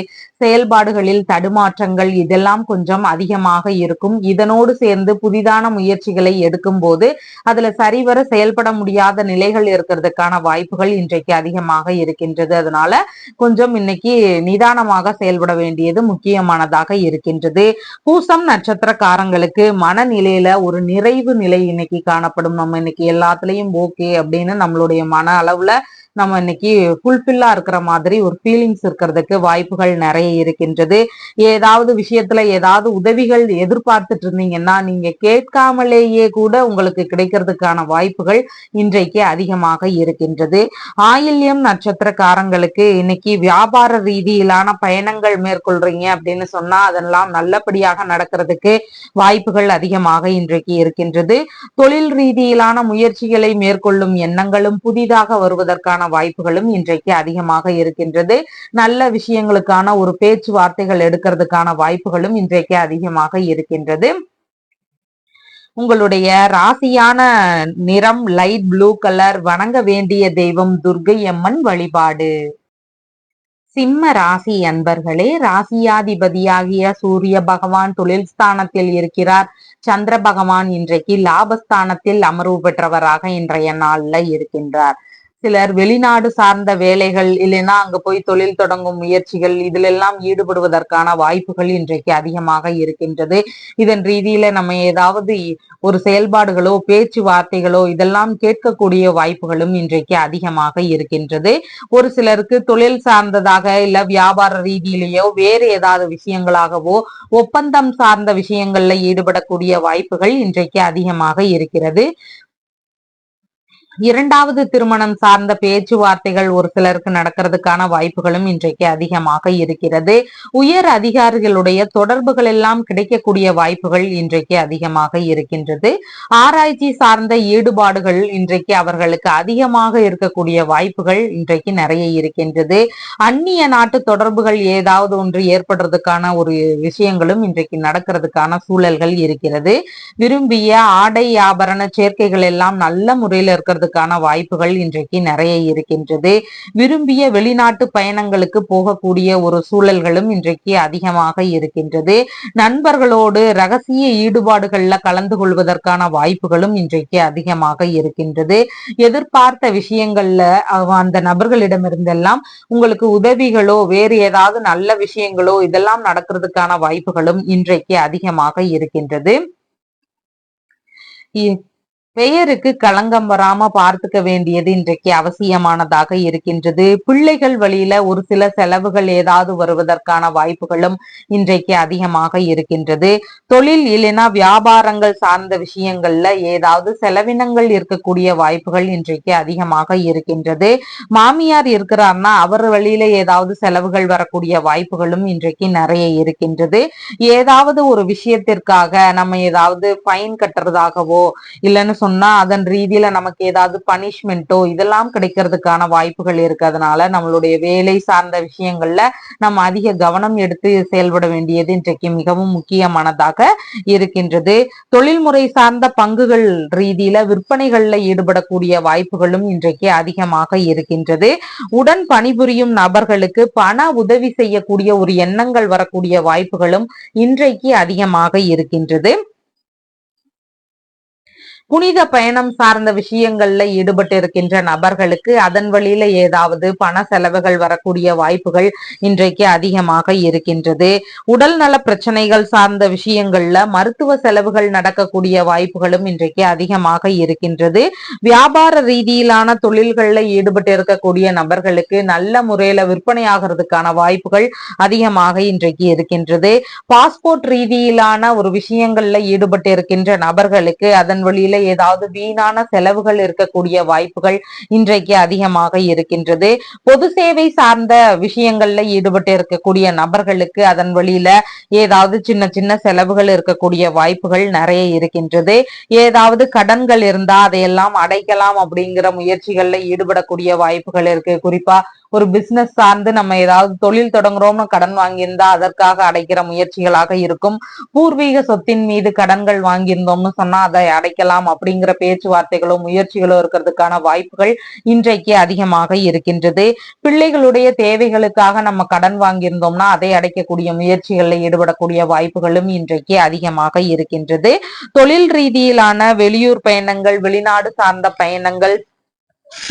செயல்பாடுகளில் தடுமாற்றங்கள் இதெல்லாம் கொஞ்சம் அதிகமாக இருக்கும். இதனோடு சேர்ந்து புதிதான முயற்சிகளை எடுக்கும் போது அதுல சரிவர செயல்பட முடியாத நிலைகள் இருக்கிறதுக்கான வாய்ப்புகள் இன்றைக்கு அதிகமாக இருக்கின்றது. அதனால கொஞ்சம் இன்னைக்கு நிதானமாக செயல்பட வேண்டியது முக்கியமானதாக இருக்கின்றது. பூசம் நட்சத்திரக்காரங்களுக்கு மனநிலையில ஒரு நிறைவு நிலை இன்னைக்கு காணப்படும். நம்ம இன்னைக்கு எல்லாத்துலயும் ஓகே அப்படின்னு நம்மளுடைய மன அளவுல நம்ம இன்னைக்கு ஃபுல்ஃபில்லா இருக்கிற மாதிரி ஒரு ஃபீலிங்ஸ் இருக்கிறதுக்கு வாய்ப்புகள் நிறைய இருக்கின்றது. ஏதாவது விஷயத்துல ஏதாவது உதவிகள் எதிர்பார்த்துட்டு இருந்தீங்கன்னா நீங்க கேட்காமலேயே கூட உங்களுக்கு கிடைக்கிறதுக்கான வாய்ப்புகள் இன்றைக்கு அதிகமாக இருக்கின்றது. ஆயில்யம் நட்சத்திரக்காரங்களுக்கு இன்னைக்கு வியாபார ரீதியிலான பயணங்கள் மேற்கொள்றீங்க அப்படின்னு சொன்னா அதெல்லாம் நல்லபடியாக நடக்கிறதுக்கு வாய்ப்புகள் அதிகமாக இன்றைக்கு இருக்கின்றது. தொழில் ரீதியிலான முயற்சிகளை மேற்கொள்ளும் எண்ணங்களும் புதிதாக வருவதற்கான வாய்ப்புகளும் இன்றைக்கு அதிகமாக இருக்கின்றது. நல்ல விஷயங்களுக்கான ஒரு பேச்சுவார்த்தைகள் எடுக்கிறதுக்கான வாய்ப்புகளும் இன்றைக்கு அதிகமாக இருக்கின்றது. உங்களுடைய ராசியான நிறம் லைட் ப்ளூ கலர். வணங்க வேண்டிய தெய்வம் துர்க்கை அம்மன் வழிபாடு. சிம்ம ராசி அன்பர்களே, ராசியாதிபதியாகிய சூரிய பகவான் தொழில் ஸ்தானத்தில் இருக்கிறார். சந்திர பகவான் இன்றைக்கு லாபஸ்தானத்தில் அமர்வு பெற்றவராக இன்றைய நாள்ல இருக்கின்றார். சிலர் வெளிநாடு சார்ந்த வேலைகள் இல்லைன்னா அங்க போய் தொழில் தொடங்கும் முயற்சிகள் இதுல எல்லாம் ஈடுபடுவதற்கான வாய்ப்புகள் இன்றைக்கு அதிகமாக இருக்கின்றது. இதன் ரீதியில நம்ம ஏதாவது ஒரு செயல்பாடுகளோ பேச்சுவார்த்தைகளோ இதெல்லாம் கேட்கக்கூடிய வாய்ப்புகளும் இன்றைக்கு அதிகமாக இருக்கின்றது. ஒரு சிலருக்கு தொழில் சார்ந்ததாக இல்ல வியாபார ரீதியிலேயோ வேறு ஏதாவது விஷயங்களாகவோ ஒப்பந்தம் சார்ந்த விஷயங்கள்ல ஈடுபடக்கூடிய வாய்ப்புகள் இன்றைக்கு அதிகமாக இருக்கிறது. இரண்டாவது திருமணம் சார்ந்த பேச்சுவார்த்தைகள் ஒரு சிலருக்கு நடக்கிறதுக்கான வாய்ப்புகளும் இன்றைக்கு அதிகமாக இருக்கிறது. உயர் அதிகாரிகளுடைய தொடர்புகள் எல்லாம் கிடைக்கக்கூடிய வாய்ப்புகள் இன்றைக்கு அதிகமாக இருக்கின்றது. ஆராய்ச்சி சார்ந்த ஈடுபாடுகள் இன்றைக்கு அவர்களுக்கு அதிகமாக இருக்கக்கூடிய வாய்ப்புகள் இன்றைக்கு நிறைய இருக்கின்றது. அந்நிய நாட்டு தொடர்புகள் ஏதாவது ஒன்று ஏற்படுறதுக்கான ஒரு விஷயங்களும் இன்றைக்கு நடக்கிறதுக்கான சூழல்கள் இருக்கிறது. விரும்பிய ஆடை ஆபரண சேர்க்கைகள் எல்லாம் நல்ல முறையில் இருக்கிறது வாய்ப்புகள் இன்றைக்கு நிறைய இருக்கின்றது. விரும்பிய வெளிநாட்டு பயணங்களுக்கு போகக்கூடிய ஒரு சூழல்களும் இன்றைக்கு அதிகமாக இருக்கின்றது. நண்பர்களோடு ரகசிய ஈடுபாடுகள்ல கலந்து கொள்வதற்கான வாய்ப்புகளும் இன்றைக்கு அதிகமாக இருக்கின்றது. எதிர்பார்த்த விஷயங்கள்ல அந்த நபர்களிடமிருந்தெல்லாம் உங்களுக்கு உதவிகளோ வேறு ஏதாவது நல்ல விஷயங்களோ இதெல்லாம் நடக்கிறதுக்கான வாய்ப்புகளும் இன்றைக்கு அதிகமாக இருக்கின்றது. பெயருக்கு களங்கம் வராம பார்த்துக்க வேண்டியது இன்றைக்கு அவசியமானதாக இருக்கின்றது. பிள்ளைகள் வழியில ஒரு சில செலவுகள் ஏதாவது வருவதற்கான வாய்ப்புகளும் இன்றைக்கு அதிகமாக இருக்கின்றது. தொழில் இல்லைன்னா வியாபாரங்கள் சார்ந்த விஷயங்கள்ல ஏதாவது செலவினங்கள் இருக்கக்கூடிய வாய்ப்புகள் இன்றைக்கு அதிகமாக இருக்கின்றது. மாமியார் இருக்கிறார்னா அவர் வழியில ஏதாவது செலவுகள் வரக்கூடிய வாய்ப்புகளும் இன்றைக்கு நிறைய இருக்கின்றது. ஏதாவது ஒரு விஷயத்திற்காக நம்ம ஏதாவது ஃபைன் கட்டுறதாகவோ இல்லைன்னு சொன்னா அதன் ரீதியில நமக்கு ஏதாவது பனிஷ்மெண்டோ இதெல்லாம் கிடைக்கிறதுக்கான வாய்ப்புகள் இருக்கு. அதனால நம்மளுடைய வேலை சார்ந்த விஷயங்கள்ல நம்ம அதிக கவனம் எடுத்து செயல்பட வேண்டியது இன்றைக்கு மிகவும் முக்கியமானதாக இருக்கின்றது. தொழில்முறை சார்ந்த பங்குகள் ரீதியில விற்பனைகள்ல ஈடுபடக்கூடிய வாய்ப்புகளும் இன்றைக்கு அதிகமாக இருக்கின்றது. உடன் பணிபுரியும் நபர்களுக்கு பண உதவி செய்யக்கூடிய ஒரு எண்ணங்கள் வரக்கூடிய வாய்ப்புகளும் இன்றைக்கு அதிகமாக இருக்கின்றது. புனித பயணம் சார்ந்த விஷயங்கள்ல ஈடுபட்டு இருக்கின்ற நபர்களுக்கு அதன் வழியில ஏதாவது பண செலவுகள் வரக்கூடிய வாய்ப்புகள் இன்றைக்கு அதிகமாக இருக்கின்றது. உடல் நல பிரச்சனைகள் சார்ந்த விஷயங்கள்ல மருத்துவ செலவுகள் நடக்கக்கூடிய வாய்ப்புகளும் இன்றைக்கு அதிகமாக இருக்கின்றது. வியாபார ரீதியிலான தொழில்கள்ல ஈடுபட்டு இருக்கக்கூடிய நபர்களுக்கு நல்ல முறையில விற்பனை ஆகிறதுக்கான வாய்ப்புகள் அதிகமாக இன்றைக்கு இருக்கின்றது. பாஸ்போர்ட் ரீதியிலான ஒரு விஷயங்கள்ல ஈடுபட்டு இருக்கின்ற நபர்களுக்கு அதன் வழியில ஏதாவது வீணான செலவுகள் இருக்கக்கூடிய வாய்ப்புகள் இன்றைக்கு அதிகமாக இருக்கின்றது. பொது சேவை சார்ந்த விஷயங்கள்ல ஈடுபட்டு இருக்கக்கூடிய நபர்களுக்கு அதன் வழியில ஏதாவது சின்ன சின்ன செலவுகள் இருக்கக்கூடிய வாய்ப்புகள் நிறைய இருக்கின்றது. ஏதாவது கடன்கள் இருந்தா அதையெல்லாம் அடைக்கலாம் அப்படிங்கிற முயற்சிகள்ல ஈடுபடக்கூடிய வாய்ப்புகள் இருக்கு. குறிப்பா ஒரு பிசினஸ் சார்ந்து நம்ம ஏதாவது தொழில் தொடங்குறோம்னு கடன் வாங்கியிருந்தா அதற்காக அடைக்கிற முயற்சிகளாக இருக்கும். பூர்வீக சொத்தின் மீது கடன்கள் வாங்கியிருந்தோம்னு சொன்னா அதை அடைக்கலாம் அப்படிங்கிற பேச்சுவார்த்தைகளோ முயற்சிகளோ இருக்கிறதுக்கான வாய்ப்புகள் இன்றைக்கு அதிகமாக இருக்கின்றது. பிள்ளைகளுடைய தேவைகளுக்காக நம்ம கடன் வாங்கியிருந்தோம்னா அதை அடைக்கக்கூடிய முயற்சிகளில் ஈடுபடக்கூடிய வாய்ப்புகளும் இன்றைக்கு அதிகமாக இருக்கின்றது. தொழில் ரீதியிலான வெளியூர் பயணங்கள், வெளிநாடு சார்ந்த பயணங்கள்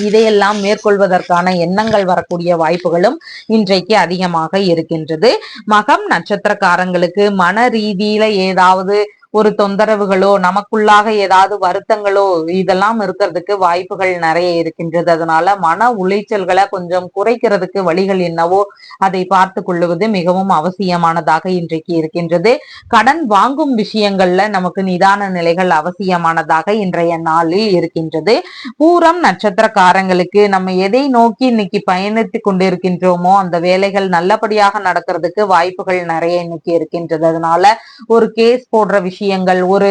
இதையெல்லாம் மேற்கொள்வதற்கான எண்ணங்கள் வரக்கூடிய வாய்ப்புகளும் இன்றைக்கு அதிகமாக இருக்கின்றது. மகம் நட்சத்திரக்காரங்களுக்கு மன ரீதியில ஏதாவது ஒரு தொந்தரவுகளோ நமக்குள்ளாக ஏதாவது வருத்தங்களோ இதெல்லாம் இருக்கிறதுக்கு வாய்ப்புகள் நிறைய இருக்கின்றது. அதனால மன உளைச்சல்களை கொஞ்சம் குறைக்கிறதுக்கு வழிகள் என்னவோ அதை பார்த்து கொள்ளுவது மிகவும் அவசியமானதாக இன்றைக்கு இருக்கின்றது. கடன் வாங்கும் விஷயங்கள்ல நமக்கு நிதான நிலைகள் அவசியமானதாக இன்றைய நாளில் இருக்கின்றது. பூரம் நட்சத்திரக்காரங்களுக்கு நம்ம எதை நோக்கி இன்னைக்கு பயணித்து கொண்டிருக்கின்றோமோ அந்த வேலைகள் நல்லபடியாக நடக்கிறதுக்கு வாய்ப்புகள் நிறைய இன்னைக்கு இருக்கின்றது. அதனால ஒரு கேஸ் போடுற விஷயங்கள், ஒரு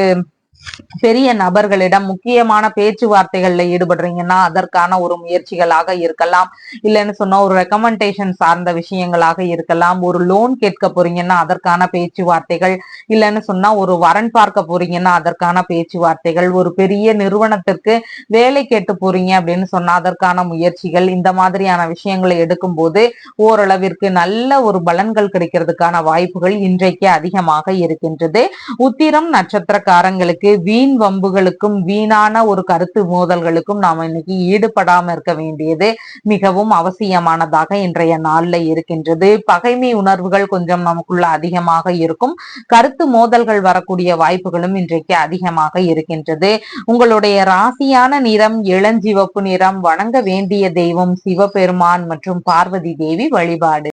பெரிய நபர்களிடம் முக்கியமான பேச்சுவார்த்தைகள்ல ஈடுபடுறீங்கன்னா அதற்கான ஒரு முயற்சிகளாக இருக்கலாம். இல்லைன்னு சொன்னா ஒரு ரெக்கமெண்டேஷன் சார்ந்த விஷயங்களாக இருக்கலாம். ஒரு லோன் கேட்க போறீங்கன்னா அதற்கான பேச்சுவார்த்தைகள், இல்லைன்னு சொன்னா ஒரு வரன் பார்க்க போறீங்கன்னா அதற்கான பேச்சுவார்த்தைகள், ஒரு பெரிய நிறுவனத்திற்கு வேலை கேட்டு போறீங்க அப்படின்னு சொன்னா அதற்கான முயற்சிகள், இந்த மாதிரியான விஷயங்களை எடுக்கும் போது ஓரளவிற்கு நல்ல ஒரு பலன்கள் கிடைக்கிறதுக்கான வாய்ப்புகள் இன்றைக்கு அதிகமாக இருக்கின்றது. உத்திரம் நட்சத்திரக்காரங்களுக்கு வீண் வம்புகளுக்கும் வீணான ஒரு கருத்து மோதல்களுக்கும் நாம இன்னைக்கு ஈடுபடாம இருக்க வேண்டியது மிகவும் அவசியமானதாக இன்றைய நாள்ல இருக்கின்றது. பகைமை உணர்வுகள் கொஞ்சம் நமக்குள்ள அதிகமாக இருக்கும். கருத்து மோதல்கள் வரக்கூடிய வாய்ப்புகளும் இன்றைக்கு அதிகமாக இருக்கின்றது. உங்களுடைய ராசியான நிறம் இளஞ்சிவப்பு நிறம். வணங்க வேண்டிய தெய்வம் சிவபெருமான் மற்றும் பார்வதி தேவி வழிபாடு.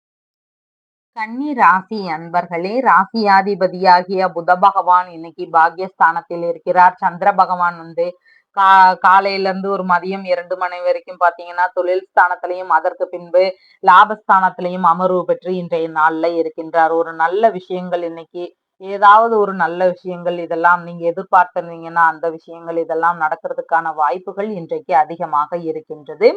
கன்னி ராசி அன்பர்களே, ராசியாதிபதியாகிய புத பகவான் இன்னைக்கு பாக்யஸ்தானத்தில் இருக்கிறார். சந்திர பகவான் காலையில இருந்து ஒரு மதியம் 2 மணி வரைக்கும் பாத்தீங்கன்னா தொழில் ஸ்தானத்திலையும் அதற்கு பின்பு லாபஸ்தானத்திலையும் அமர்வு பெற்று இன்றைய நாள்ல இருக்கின்றார். ஒரு நல்ல விஷயங்கள் இன்னைக்கு ஏதாவது ஒரு நல்ல விஷயங்கள் இதெல்லாம் நீங்க எதிர்பார்த்திருந்தீங்கன்னா அந்த விஷயங்கள் இதெல்லாம் நடக்கிறதுக்கான வாய்ப்புகள் இன்றைக்கு அதிகமாக இருக்கின்றது.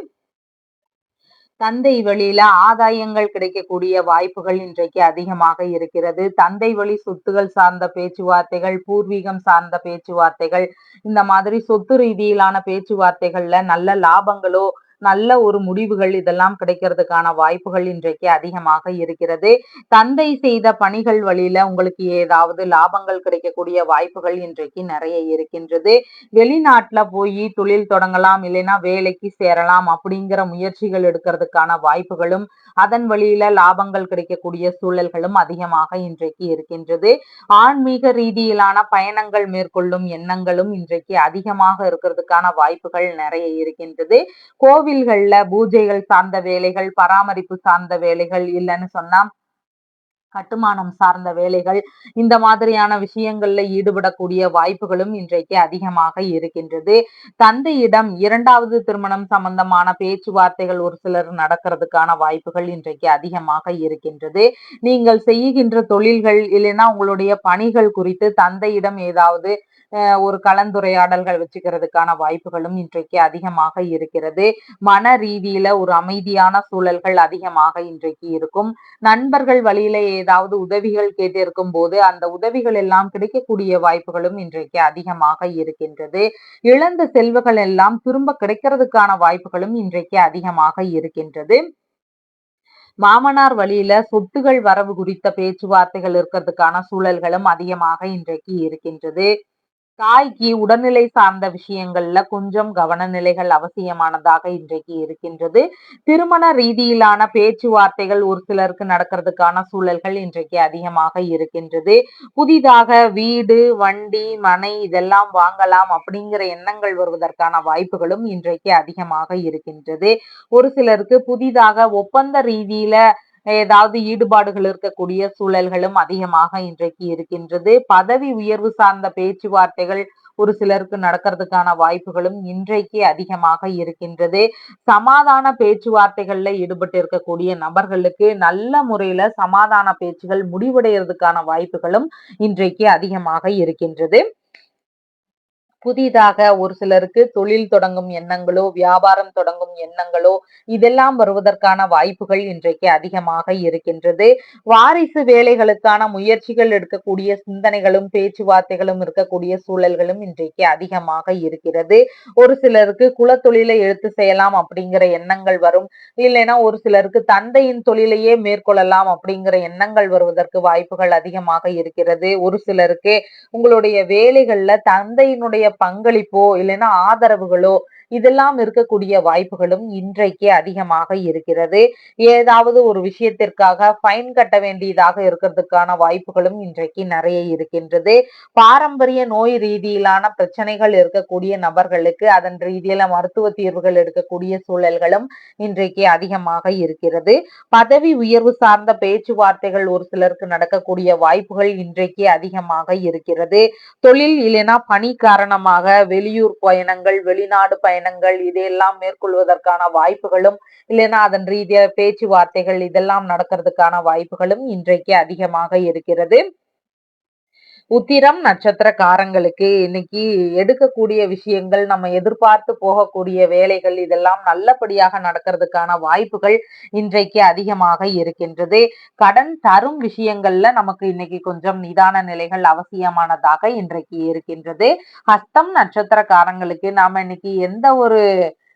தந்தை வழியில ஆதாயங்கள் கிடைக்கக்கூடிய வாய்ப்புகள் இன்றைக்கு அதிகமாக இருக்கிறது. தந்தை வழி சொத்துகள் சார்ந்த பேச்சுவார்த்தைகள், பூர்வீகம் சார்ந்த பேச்சுவார்த்தைகள், இந்த மாதிரி சொத்து ரீதியிலான பேச்சுவார்த்தைகள்ல நல்ல லாபங்களோ நல்ல ஒரு முடிவுகள் இதெல்லாம் கிடைக்கிறதுக்கான வாய்ப்புகள் இன்றைக்கு அதிகமாக இருக்கிறது. தந்தை செய்த பணிகள் வழியில உங்களுக்கு ஏதாவது லாபங்கள் கிடைக்கக்கூடிய வாய்ப்புகள் இன்றைக்கு நிறைய இருக்கின்றது. வெளிநாட்டுல போய் தொழில் தொடங்கலாம், இல்லைன்னா வேலைக்கு சேரலாம் அப்படிங்கிற முயற்சிகள் எடுக்கிறதுக்கான வாய்ப்புகளும் அதன் வழியில லாபங்கள் கிடைக்கக்கூடிய சூழல்களும் அதிகமாக இன்றைக்கு இருக்கின்றது. ஆன்மீக ரீதியிலான பயணங்கள் மேற்கொள்ளும் எண்ணங்களும் இன்றைக்கு அதிகமாக இருக்கிறதுக்கான வாய்ப்புகள் நிறைய இருக்கின்றது. கோவில்கள்ல பூஜைகள் சார்ந்த வேலைகள், பராமரிப்பு சார்ந்த வேலைகள், இல்லைன்னு சொன்னா கட்டுமானம் சார்ந்த வேலைகள், இந்த மாதிரியான விஷயங்கள்ல ஈடுபடக்கூடிய வாய்ப்புகளும் இன்றைக்கு அதிகமாக இருக்கின்றது. தந்தையிடம் 2வது திருமணம் சம்பந்தமான பேச்சுவார்த்தைகள் ஒரு சிலர் நடக்கிறதுக்கான வாய்ப்புகள் இன்றைக்கு அதிகமாக இருக்கின்றது. நீங்கள் செய்கின்ற தொழில்கள் இல்லைன்னா உங்களுடைய பணிகள் குறித்து தந்தையிடம் ஏதாவது ஒரு கலந்துரையாடல்கள் வச்சுக்கிறதுக்கான வாய்ப்புகளும் இன்றைக்கு அதிகமாக இருக்கிறது. மன ரீதியில ஒரு அமைதியான சூழல்கள் அதிகமாக இன்றைக்கு இருக்கும். நண்பர்கள் வழியில ஏதாவது உதவிகள் கேட்டிருக்கும் போது அந்த உதவிகள் எல்லாம் கிடைக்கக்கூடிய வாய்ப்புகளும் இன்றைக்கு அதிகமாக இருக்கின்றது. இழந்த செல்வங்கள் எல்லாம் திரும்ப கிடைக்கிறதுக்கான வாய்ப்புகளும் இன்றைக்கு அதிகமாக இருக்கின்றது. மாமனார் வழியில சொத்துகள் வரவு குறித்த பேச்சுவார்த்தைகள் இருக்கிறதுக்கான சூழல்களும் அதிகமாக இன்றைக்கு இருக்கின்றது. தாய்க்கு உடல்நிலை சார்ந்த விஷயங்கள்ல கொஞ்சம் கவனநிலைகள் அவசியமானதாக இன்றைக்கு இருக்கின்றது. திருமண ரீதியிலான பேச்சுவார்த்தைகள் ஒரு சிலருக்கு நடக்கிறதுக்கான சூழல்கள் இன்றைக்கு அதிகமாக இருக்கின்றது. புதிதாக வீடு, வண்டி, மனை இதெல்லாம் வாங்கலாம் அப்படிங்கிற எண்ணங்கள் வருவதற்கான வாய்ப்புகளும் இன்றைக்கு அதிகமாக இருக்கின்றது. ஒரு சிலருக்கு புதிதாக ஒப்பந்த ரீதியில ஏதாவது ஈடுபாடுகள் இருக்கக்கூடிய சூழல்களும் அதிகமாக இன்றைக்கு இருக்கின்றது. பதவி உயர்வு சார்ந்த பேச்சுவார்த்தைகள் ஒரு சிலருக்கு நடக்கிறதுக்கான வாய்ப்புகளும் இன்றைக்கு அதிகமாக இருக்கின்றது. சமாதான பேச்சுவார்த்தைகள்ல ஈடுபட்டு இருக்கக்கூடிய நபர்களுக்கு நல்ல முறையில சமாதான பேச்சுகள் முடிவடைகிறதுக்கான வாய்ப்புகளும் இன்றைக்கு அதிகமாக இருக்கின்றது. புதிதாக ஒரு சிலருக்கு தொழில் தொடங்கும் எண்ணங்களோ, வியாபாரம் தொடங்கும் எண்ணங்களோ இதெல்லாம் வருவதற்கான வாய்ப்புகள் இன்றைக்கு அதிகமாக இருக்கின்றது. வாரிசு வேலைகளுக்கான முயற்சிகள் எடுக்கக்கூடிய சிந்தனைகளும் பேச்சுவார்த்தைகளும் இருக்கக்கூடிய சூழல்களும் இன்றைக்கு அதிகமாக இருக்கிறது. ஒரு சிலருக்கு குலத்தொழிலை எடுத்து செய்யலாம் அப்படிங்கிற எண்ணங்கள் வரும். இல்லைன்னா ஒரு சிலருக்கு தந்தையின் தொழிலையே மேற்கொள்ளலாம் அப்படிங்கிற எண்ணங்கள் வருவதற்கு வாய்ப்புகள் அதிகமாக இருக்கிறது. ஒரு சிலருக்கு உங்களுடைய வேலைகள்ல தந்தையினுடைய பங்களிப்போ இல்லைன்னா ஆதரவுகளோ இதெல்லாம் இருக்கக்கூடிய வாய்ப்புகளும் இன்றைக்கு அதிகமாக இருக்கிறது. ஏதாவது ஒரு விஷயத்திற்காக ஃபைன் கட்ட வேண்டியதாக இருக்கிறதுக்கான வாய்ப்புகளும் இன்றைக்கு நிறைய இருக்கின்றது. பாரம்பரிய நோய் ரீதியிலான பிரச்சனைகள் இருக்கக்கூடிய நபர்களுக்கு அதன் ரீதியில மருத்துவ தீர்வுகள் எடுக்கக்கூடிய சூழல்களும் இன்றைக்கு அதிகமாக இருக்கிறது. பதவி உயர்வு சார்ந்த பேச்சுவார்த்தைகள் ஒரு சிலருக்கு நடக்கக்கூடிய வாய்ப்புகள் இன்றைக்கு அதிகமாக இருக்கிறது. தொழில் இல்லைன்னா பணி காரணமாக வெளியூர் பயணங்கள், வெளிநாடு பயணங்கள் இதையெல்லாம் மேற்கொள்வதற்கான வாய்ப்புகளும் இல்லைன்னா அதன் ரீதியா பேச்சுவார்த்தைகள் இதெல்லாம் நடக்கிறதுக்கான வாய்ப்புகளும் இன்றைக்கு அதிகமாக இருக்கிறது. உத்திரம் நட்சத்திரக்காரங்களுக்கு இன்னைக்கு எடுக்கக்கூடிய விஷயங்கள், நம்ம எதிர்பார்த்து போகக்கூடிய வேலைகள் இதெல்லாம் நல்லபடியாக நடக்கிறதுக்கான வாய்ப்புகள் இன்றைக்கு அதிகமாக இருக்கின்றது. கடன் தரும் விஷயங்கள்ல நமக்கு இன்னைக்கு கொஞ்சம் நிதான நிலைகள் அவசியமானதாக இன்றைக்கு இருக்கின்றது. ஹஸ்தம் நட்சத்திரக்காரங்களுக்கு நாம இன்னைக்கு எந்த ஒரு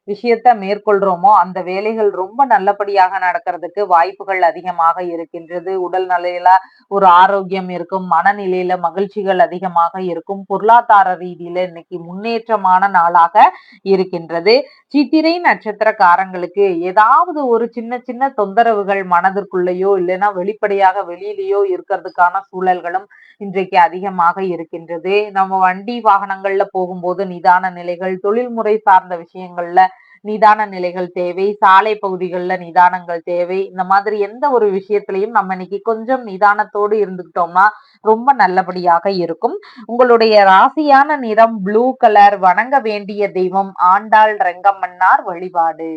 விஷயத்த மேற்கொள்றோமோ அந்த வேலைகள் ரொம்ப நல்லபடியாக நடக்கிறதுக்கு வாய்ப்புகள் அதிகமாக இருக்கின்றது. உடல் நிலையில ஒரு ஆரோக்கியம் இருக்கும், மனநிலையில மகிழ்ச்சிகள் அதிகமாக இருக்கும், பொருளாதார ரீதியில இன்னைக்கு முன்னேற்றமான நாளாக இருக்கின்றது. சித்திரை நட்சத்திரக்காரங்களுக்கு ஏதாவது ஒரு சின்ன சின்ன தொந்தரவுகள் மனதிற்குள்ளேயோ இல்லைன்னா வெளிப்படையாக வெளியிலேயோ இருக்கிறதுக்கான சூழல்களும் இன்றைக்கு அதிகமாக இருக்கின்றது. நம்ம வண்டி வாகனங்கள்ல போகும்போது நிதான நிலைகள், தொழில்முறை சார்ந்த விஷயங்கள்ல நிதான நிலைகள் தேவை, சாலை பகுதிகளில் நிதானங்கள் தேவை. இந்த மாதிரி எந்த ஒரு விஷயத்திலையும் நம்ம இன்னைக்கு கொஞ்சம் நிதானத்தோடு இருந்துக்கிட்டோம்னா ரொம்ப நல்லபடியாக இருக்கும். உங்களுடைய ராசியான நிறம் ப்ளூ கலர். வணங்க வேண்டிய தெய்வம் ஆண்டாள் ரெங்கம்மன்னார் வழிபாடு.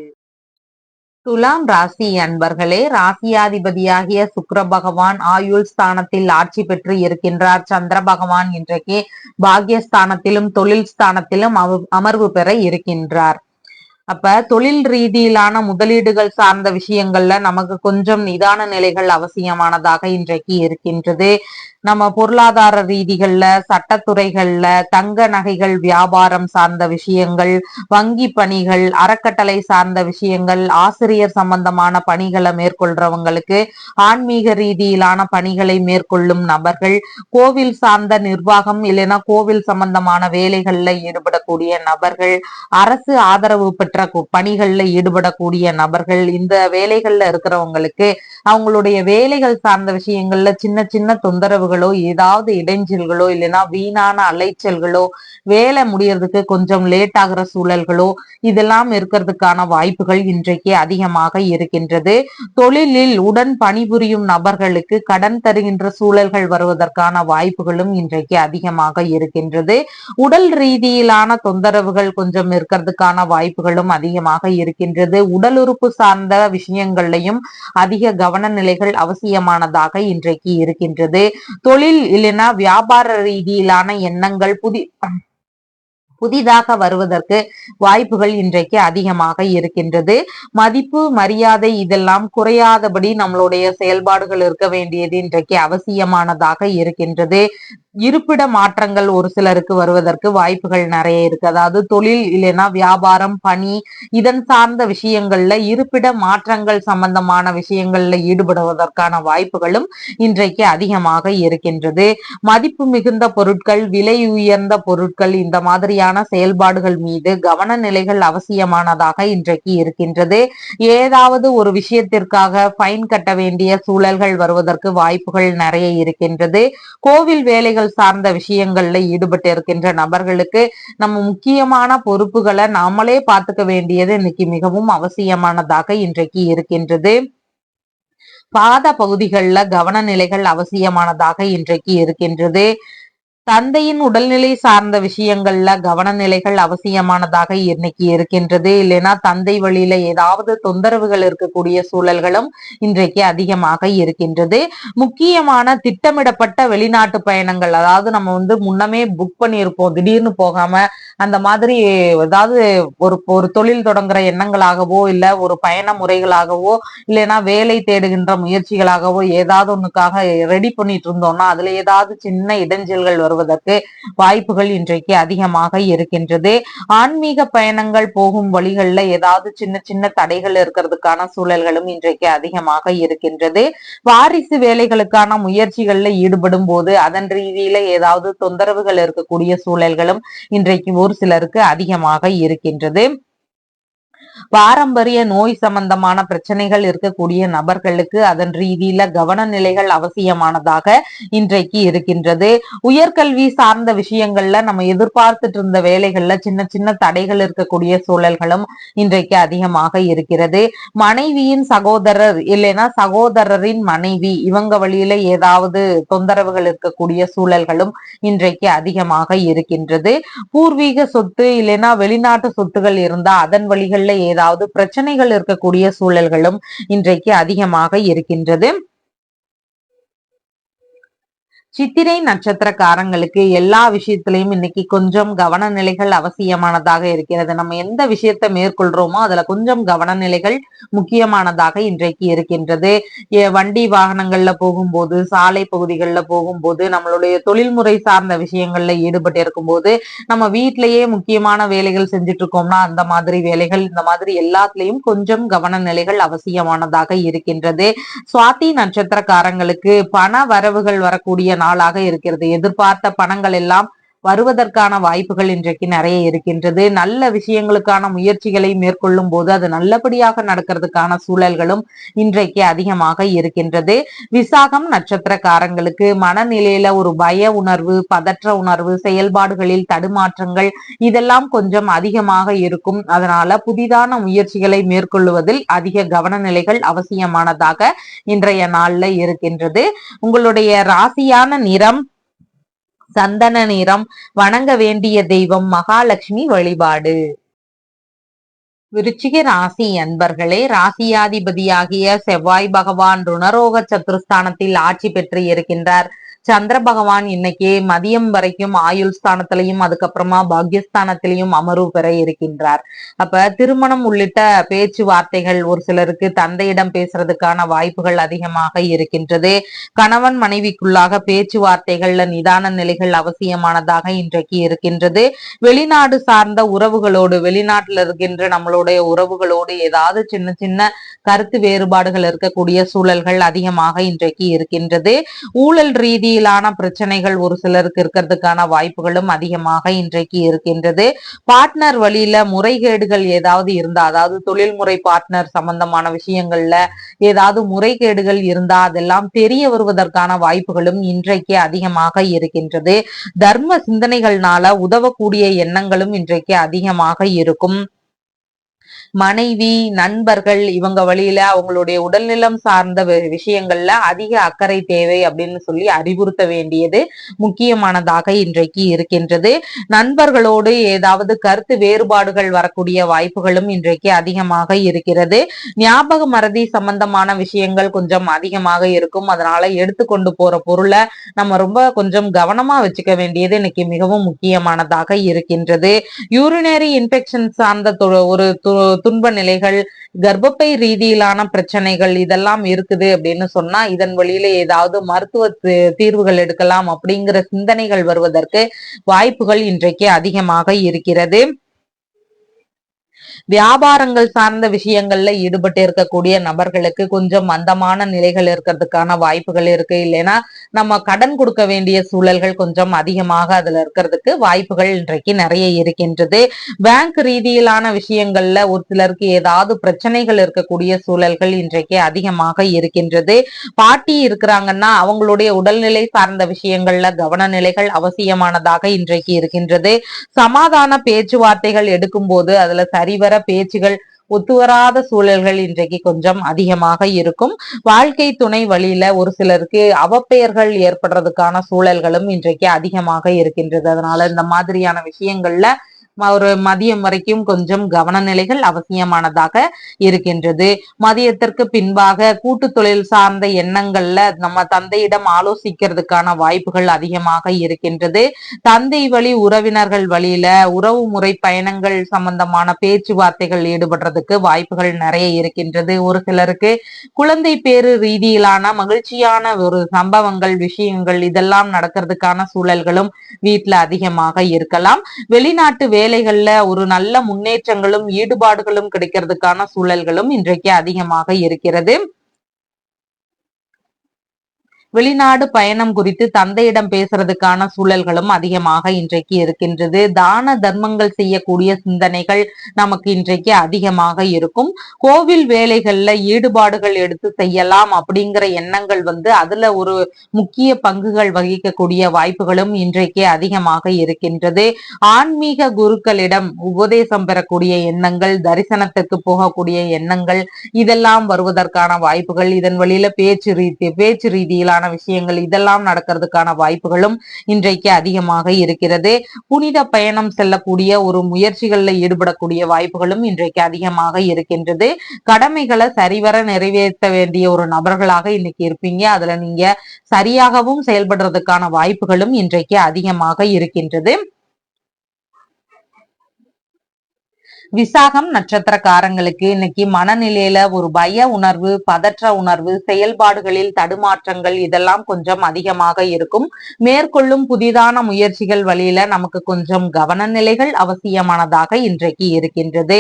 துலாம் ராசி அன்பர்களே, ராசியாதிபதியாகிய சுக்கிர பகவான் ஆயுள் ஸ்தானத்தில் ஆட்சி பெற்று இருக்கின்றார். சந்திர பகவான் இன்றைக்கு பாக்யஸ்தானத்திலும் தொழில் ஸ்தானத்திலும் அமர்வு பெற இருக்கின்றார். அப்ப தொழில் ரீதியிலான முதலீடுகள் சார்ந்த விஷயங்கள்ல நமக்கு கொஞ்சம் நிதான நிலைகள் அவசியமானதாக இன்றைக்கு இருக்கின்றது. நம்ம பொருளாதார ரீதிகள்ல, சட்டத்துறைகள்ல, தங்க நகைகள் வியாபாரம் சார்ந்த விஷயங்கள், வங்கி பணிகள், அறக்கட்டளை சார்ந்த விஷயங்கள், ஆசிரியர் சம்பந்தமான பணிகளை மேற்கொள்றவங்களுக்கு, ஆன்மீக ரீதியிலான பணிகளை மேற்கொள்ளும் நபர்கள், கோவில் சார்ந்த நிர்வாகம் இல்லைன்னா கோவில் சம்பந்தமான வேலைகள்ல ஈடுபடக்கூடிய நபர்கள், அரசு ஆதரவு பெற்ற பணிகள்ல ஈடுபடக்கூடிய நபர்கள், இந்த வேலைகள்ல இருக்கிறவங்களுக்கு அவங்களுடைய வேலைகள் சார்ந்த விஷயங்கள்ல சின்ன சின்ன தொந்தரவுகளோ ஏதாவது இடைஞ்சல்களோ இல்லைன்னா வீணான அலைச்சல்களோ வேலை முடியறதுக்கு கொஞ்சம் லேட் ஆகிற சூழல்களோ இதெல்லாம் இருக்கிறதுக்கான வாய்ப்புகள் இன்றைக்கு அதிகமாக இருக்கின்றது. தொழிலில் உடன் பணிபுரியும் நபர்களுக்கு கடன் தருகின்ற சூழல்கள் வருவதற்கான வாய்ப்புகளும் இன்றைக்கு அதிகமாக இருக்கின்றது. உடல் ரீதியிலான தொந்தரவுகள் கொஞ்சம் இருக்கிறதுக்கான வாய்ப்புகளும் அதிகமாக இருக்கின்றது. உடல் உறுப்பு சார்ந்த விஷயங்கள்லையும் அதிக கவன நிலைகள் அவசியமானதாக இன்றைக்கு இருக்கின்றது. தொழில் இல்லைன்னா வியாபார ரீதியிலான எண்ணங்கள் புதிதாக வருவதற்கு வாய்ப்புகள் இன்றைக்கு அதிகமாக இருக்கின்றது. மதிப்பு மரியாதை இதெல்லாம் குறையாதபடி நம்மளுடைய செயல்பாடுகள் இருக்க வேண்டியது இன்றைக்கு அவசியமானதாக இருக்கின்றது. இருப்பிட மாற்றங்கள் ஒரு சிலருக்கு வருவதற்கு வாய்ப்புகள் நிறைய இருக்கு. அதாவது தொழில் இல்லைன்னா வியாபாரம், பணி இதன் சார்ந்த விஷயங்கள்ல இருப்பிட மாற்றங்கள் சம்பந்தமான விஷயங்கள்ல ஈடுபடுவதற்கான வாய்ப்புகளும் இன்றைக்கு அதிகமாக இருக்கின்றது. மதிப்பு மிகுந்த பொருட்கள், விலை உயர்ந்த பொருட்கள் இந்த மாதிரியான செயல்பாடுகள் மீது கவன நிலைகள் அவசியமானதாக இன்றைக்கு இருக்கின்றது. ஏதாவது ஒரு விஷயத்திற்காக ஃபைன் கட்ட வேண்டிய சூழல்கள் வருவதற்கு வாய்ப்புகள் நிறைய இருக்கின்றது. கோவில் வேலைகள் சார்ந்த விஷயங்கள்ல ஈடுபட்டு இருக்கின்ற நபர்களுக்கு நம்ம முக்கியமான பொறுப்புகளை நாமளே பார்த்துக்க வேண்டியது இன்னைக்கு மிகவும் அவசியமானதாக இன்றைக்கு இருக்கின்றது. பாத பகுதிகளில் கவன நிலைகள் அவசியமானதாக இன்றைக்கு இருக்கின்றது. தந்தையின் உடல்நிலை சார்ந்த விஷயங்கள்ல கவனநிலைகள் அவசியமானதாக இன்னைக்கு இருக்கின்றது. இல்லைன்னா தந்தை வழியில ஏதாவது தொந்தரவுகள் இருக்கக்கூடிய சூழல்களும் இன்றைக்கு அதிகமாக இருக்கின்றது. முக்கியமான திட்டமிடப்பட்ட வெளிநாட்டு பயணங்கள், அதாவது நம்ம முன்னமே புக் பண்ணியிருப்போம், திடீர்னு போகாம அந்த மாதிரி ஏதாவது ஒரு தொழில் தொடங்குற எண்ணங்களாகவோ இல்ல ஒரு பயண முறைகளாகவோ இல்லைன்னா வேலை தேடுகின்ற முயற்சிகளாகவோ ஏதாவது ஒண்ணுக்காக ரெடி பண்ணிட்டு இருந்தோம்னா அதுல ஏதாவது சின்ன இடைஞ்சல்கள் வருவதற்கு வாய்ப்புகள் இன்றைக்கு அதிகமாக இருக்கின்றது. ஆன்மீக பயணங்கள் போகும் வழிகள்ல ஏதாவது சின்ன சின்ன தடைகள் இருக்கிறதுக்கான சூழல்களும் இன்றைக்கு அதிகமாக இருக்கின்றது. வாரிசு வேலைகளுக்கான முயற்சிகள்ல ஈடுபடும் போது அதன் ரீதியில ஏதாவது தொந்தரவுகள் இருக்கக்கூடிய சூழல்களும் இன்றைக்கு ஒரு சிலருக்கு அதிகமாக இருக்கின்றது. பாரம்பரிய நோய் சம்பந்தமான பிரச்சனைகள் இருக்கக்கூடிய நபர்களுக்கு அதன் ரீதியில கவன நிலைகள் அவசியமானதாக இன்றைக்கு இருக்கின்றது. உயர்கல்வி சார்ந்த விஷயங்கள்ல நம்ம எதிர்பார்த்துட்டு இருந்த வேலைகள்ல சின்ன சின்ன தடைகள் இருக்கக்கூடிய சூழல்களும் இன்றைக்கு அதிகமாக இருக்கிறது. மனைவியின் சகோதரர் இல்லைன்னா சகோதரரின் மனைவி இவங்க வழியில ஏதாவது தொந்தரவுகள் இருக்கக்கூடிய சூழல்களும் இன்றைக்கு அதிகமாக இருக்கின்றது. பூர்வீக சொத்து இல்லைன்னா வெளிநாட்டு சொத்துகள் இருந்தா அதன் வழிகள்ல ஏதாவது பிரச்சனைகள் இருக்கக்கூடிய சூழல்களும் இன்றைக்கு அதிகமாக இருக்கின்றது. சித்திரை நட்சத்திரக்காரங்களுக்கு எல்லா விஷயத்திலையும் இன்னைக்கு கொஞ்சம் கவன நிலைகள் அவசியமானதாக இருக்கிறது. நம்ம எந்த விஷயத்தை மேற்கொள்றோமோ அதுல கொஞ்சம் கவன நிலைகள் முக்கியமானதாக இன்றைக்கு இருக்கின்றது. வண்டி வாகனங்கள்ல போகும்போது, சாலை பகுதிகளில் போகும்போது, நம்மளுடைய தொழில்முறை சார்ந்த விஷயங்கள்ல ஈடுபட்டு இருக்கும்போது, நம்ம வீட்டிலேயே முக்கியமான வேலைகள் செஞ்சுட்டு இருக்கோம்னா அந்த மாதிரி வேலைகள் இந்த மாதிரி எல்லாத்துலயும் கொஞ்சம் கவன நிலைகள் அவசியமானதாக இருக்கின்றது. சுவாதி நட்சத்திரக்காரங்களுக்கு பண வரவுகள் வரக்கூடிய நாளாக இருக்கிறது. எதிர்பார்த்த பணங்கள் எல்லாம் வருவதற்கான வாய்ப்புகள் இன்றைக்கு நிறைய இருக்கின்றது. நல்ல விஷயங்களுக்கான முயற்சிகளை மேற்கொள்ளும் போது அது நல்லபடியாக நடக்கிறதுக்கான சூழல்களும் இன்றைக்கு அதிகமாக இருக்கின்றது. விசாகம் நட்சத்திரக்காரங்களுக்கு மனநிலையில ஒரு பய உணர்வு, பதற்ற உணர்வு, செயல்பாடுகளில் தடுமாற்றங்கள் இதெல்லாம் கொஞ்சம் அதிகமாக இருக்கும். அதனால புதிதான முயற்சிகளை மேற்கொள்ளுவதில் அதிக கவனநிலைகள் அவசியமானதாக இன்றைய நாள்ல இருக்கின்றது. உங்களுடைய ராசியான நிறம் சந்தன நிறம். வணங்க வேண்டிய தெய்வம் மகாலட்சுமி வழிபாடு. விருச்சிக ராசி அன்பர்களே, ராசியாதிபதியாகிய செவ்வாய் பகவான் ருணரோக சத்துருஸ்தானத்தில் ஆட்சி பெற்று இருக்கின்றார். சந்திர பகவான் இன்னைக்கு மதியம் வரைக்கும் ஆயுள் ஸ்தானத்திலையும் அதுக்கப்புறமா பாக்யஸ்தானத்திலையும் அமர்வு பெற இருக்கின்றார். அப்ப திருமணம் உள்ளிட்ட பேச்சுவார்த்தைகள் ஒரு சிலருக்கு தந்தையிடம் பேசுறதுக்கான வாய்ப்புகள் அதிகமாக இருக்கின்றது. கணவன் மனைவிக்குள்ளாக பேச்சுவார்த்தைகள்ல நிதான நிலைகள் அவசியமானதாக இன்றைக்கு இருக்கின்றது. வெளிநாடு சார்ந்த உறவுகளோடு, வெளிநாட்டுல இருக்கின்ற நம்மளுடைய உறவுகளோடு ஏதாவது சின்ன சின்ன கருத்து வேறுபாடுகள் இருக்கக்கூடிய சூழல்கள் அதிகமாக இன்றைக்கு இருக்கின்றது. ஊழல் ரீதியிலான பிரச்சனைகள் ஒரு சிலருக்கு இருக்கிறதுக்கான வாய்ப்புகளும் அதிகமாக இன்றைக்கு இருக்கின்றது. பார்ட்னர் வழியில முறைகேடுகள் ஏதாவது இருந்தா, அதாவது தொழில்முறை பார்ட்னர் சம்பந்தமான விஷயங்கள்ல ஏதாவது முறைகேடுகள் இருந்தா அதெல்லாம் தெரிய வருவதற்கான வாய்ப்புகளும் இன்றைக்கு அதிகமாக இருக்கின்றது. தர்ம சிந்தனைகள்னால உதவக்கூடிய எண்ணங்களும் இன்றைக்கு அதிகமாக இருக்கும். மனைவி, நண்பர்கள் இவங்க வழியில அவங்களுடைய உடல்நலம் சார்ந்த விஷயங்கள்ல அதிக அக்கறை தேவை அப்படின்னு சொல்லி அறிவுறுத்த வேண்டியது முக்கியமானதாக இன்றைக்கு இருக்கின்றது. நண்பர்களோடு ஏதாவது கருத்து வேறுபாடுகள் வரக்கூடிய வாய்ப்புகளும் இன்றைக்கு அதிகமாக இருக்கிறது. ஞாபக மறதி சம்பந்தமான விஷயங்கள் கொஞ்சம் அதிகமாக இருக்கும். அதனால எடுத்துக்கொண்டு போற பொருளை நம்ம ரொம்ப கொஞ்சம் கவனமா வச்சுக்க வேண்டியது இன்னைக்கு மிகவும் முக்கியமானதாக இருக்கின்றது. யூரினரி இன்ஃபெக்ஷன் சார்ந்த ஒரு துன்ப நிலைகள், கர்ப்பப்பை ரீதியிலான பிரச்சனைகள் இதெல்லாம் இருக்குது அப்படின்னு சொன்னா இதன் வழியில ஏதாவது மருத்துவ தீர்வுகள் எடுக்கலாம் அப்படிங்கிற சிந்தனைகள் வருவதற்கு வாய்ப்புகள் இன்றைக்கு அதிகமாக இருக்கிறது. வியாபாரங்கள் சார்ந்த விஷயங்கள்ல ஈடுபட்டு இருக்கக்கூடிய நபர்களுக்கு கொஞ்சம் மந்தமான நிலைகள் இருக்கிறதுக்கான வாய்ப்புகள் இருக்கு. இல்லைன்னா நம்ம கடன் கொடுக்க வேண்டிய சூழல்கள் கொஞ்சம் அதிகமாக அதுல இருக்கிறதுக்கு வாய்ப்புகள் இன்றைக்கு நிறைய இருக்கின்றது. பேங்க் ரீதியிலான விஷயங்கள்ல ஒரு சிலருக்கு ஏதாவது பிரச்சனைகள் இருக்கக்கூடிய சூழல்கள் இன்றைக்கு அதிகமாக இருக்கின்றது. பாட்டி இருக்கிறாங்கன்னா அவங்களுடைய உடல்நிலை சார்ந்த விஷயங்கள்ல கவன நிலைகள் அவசியமானதாக இன்றைக்கு இருக்கின்றது. சமாதான பேச்சுவார்த்தைகள் எடுக்கும் போது அதுல சரிவர பேச்சுகள் ஒத்துவராத சூழல்கள் இன்றைக்கு கொஞ்சம் அதிகமாக இருக்கும். வாழ்க்கை துணை வழியில ஒரு சிலருக்கு அவப்பெயர்கள் ஏற்படுறதுக்கான சூழல்களும் இன்றைக்கு அதிகமாக இருக்கின்றது. அதனால இந்த மாதிரியான விஷயங்கள்ல ஒரு மதியம் வரைக்கும் கொஞ்சம் கவனநிலைகள் அவசியமானதாக இருக்கின்றது. மதியத்திற்கு பின்பாக கூட்டு தொழில் சார்ந்த எண்ணங்கள்ல நம்ம தந்தையிடம் ஆலோசிக்கிறதுக்கான வாய்ப்புகள் அதிகமாக இருக்கின்றது. தந்தை வழி உறவினர்கள் வழியில உறவு முறை பயணங்கள் சம்பந்தமான பேச்சுவார்த்தைகள் ஈடுபடுறதுக்கு வாய்ப்புகள் நிறைய இருக்கின்றது. ஒரு சிலருக்கு குழந்தை பேரு ரீதியிலான மகிழ்ச்சியான ஒரு சம்பவங்கள் விஷயங்கள் இதெல்லாம் நடக்கிறதுக்கான சூழல்களும் வீட்டுல அதிகமாக இருக்கலாம். வெளிநாட்டு வேலைகள்ல ஒரு நல்ல முன்னேற்றங்களும் ஈடுபாடுகளும் கிடைக்கிறதுக்கான சூழல்களும் இன்றைக்கு அதிகமாக இருக்கிறது. வெளிநாடு பயணம் குறித்து தந்தையிடம் பேசுறதுக்கான சூழல்களும் அதிகமாக இன்றைக்கு இருக்கின்றது. தான தர்மங்கள் செய்யக்கூடிய சிந்தனைகள் நமக்கு இன்றைக்கு அதிகமாக இருக்கும். கோவில் வேலைகள்ல ஈடுபாடுகள் எடுத்து செய்யலாம் அப்படிங்கிற எண்ணங்கள் அதுல ஒரு முக்கிய பங்குகள் வகிக்கக்கூடிய வாய்ப்புகளும் இன்றைக்கு அதிகமாக இருக்கின்றது. ஆன்மீக குருக்களிடம் உபதேசம் பெறக்கூடிய எண்ணங்கள், தரிசனத்துக்கு போகக்கூடிய எண்ணங்கள் இதெல்லாம் வருவதற்கான வாய்ப்புகள், இதன் வழியில பேச்சு ரீதியிலான விஷயங்கள் இதெல்லாம் நடக்கிறதுக்கான வாய்ப்புகளும் இன்றைக்கு அதிகமாக இருக்கிறது. புனித பயணம் செல்லக்கூடிய ஒரு முயற்சிகள்ல ஈடுபடக்கூடிய வாய்ப்புகளும் இன்றைக்கு அதிகமாக இருக்கின்றது. கடமைகளை சரிவர நிறைவேற்ற வேண்டிய ஒரு நபர்களாக இன்னைக்கு இருப்பீங்க. அதுல நீங்க சரியாகவும் செயல்படுறதுக்கான வாய்ப்புகளும் இன்றைக்கு அதிகமாக இருக்கின்றது. விசாகம் நட்சத்திரக்காரங்களுக்கு இன்னைக்கு மனநிலையில ஒரு பய உணர்வு, பதற்ற உணர்வு, செயல்பாடுகளில் தடுமாற்றங்கள் இதெல்லாம் கொஞ்சம் அதிகமாக இருக்கும். மேற்கொள்ளும் புதிதான முயற்சிகள் வழியில நமக்கு கொஞ்சம் கவனநிலைகள் அவசியமானதாக இன்றைக்கு இருக்கின்றது.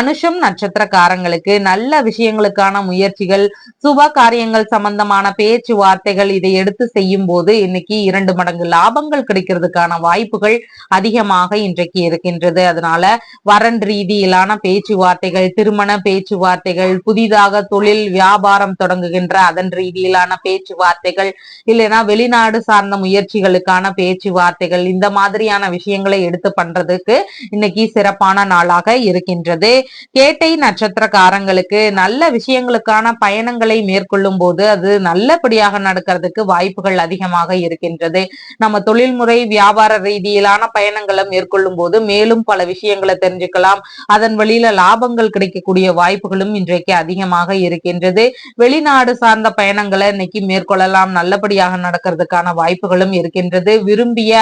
அனுஷம் நட்சத்திரக்காரங்களுக்கு நல்ல விஷயங்களுக்கான முயற்சிகள், சுப காரியங்கள் சம்பந்தமான பேச்சுவார்த்தைகள் இதை எடுத்து செய்யும் போது இன்னைக்கு 2 மடங்கு லாபங்கள் கிடைக்கிறதுக்கான வாய்ப்புகள் அதிகமாக இன்றைக்கு இருக்கின்றது. அதனால வரன் ரீதியிலான பேச்சுவார்த்தைகள், திருமண பேச்சுவார்த்தைகள், புதிதாக தொழில் வியாபாரம் தொடங்குகின்ற அதன் ரீதியிலான பேச்சுவார்த்தைகள், இல்லைன்னா வெளிநாடு சார்ந்த முயற்சிகளுக்கான பேச்சுவார்த்தைகள் இந்த மாதிரியான விஷயங்களை எடுத்து பண்றதுக்கு இன்னைக்கு சிறப்பான நாளாக இருக்கின்றது. கேட்டை நட்சத்திரக்காரங்களுக்கு நல்ல விஷயங்களுக்கான பயணங்களை மேற்கொள்ளும் போது அது நல்லபடியாக நடக்கிறதுக்கு வாய்ப்புகள் அதிகமாக இருக்கின்றது. நம்ம தொழில்முறை வியாபார ரீதியிலான பயணங்களை மேற்கொள்ளும் போது மேலும் பல விஷயங்களை தெரிஞ்சுக்கலாம். அதன் வழியில லாபங்கள் கிடைக்கக்கூடிய வாய்ப்புகளும் இன்றைக்கு அதிகமாக இருக்கின்றது. வெளிநாடு சார்ந்த பயணங்களை இன்னைக்கு மேற்கொள்ளலாம். நல்லபடியாக நடக்கிறதுக்கான வாய்ப்புகளும் இருக்கின்றது. விரும்பிய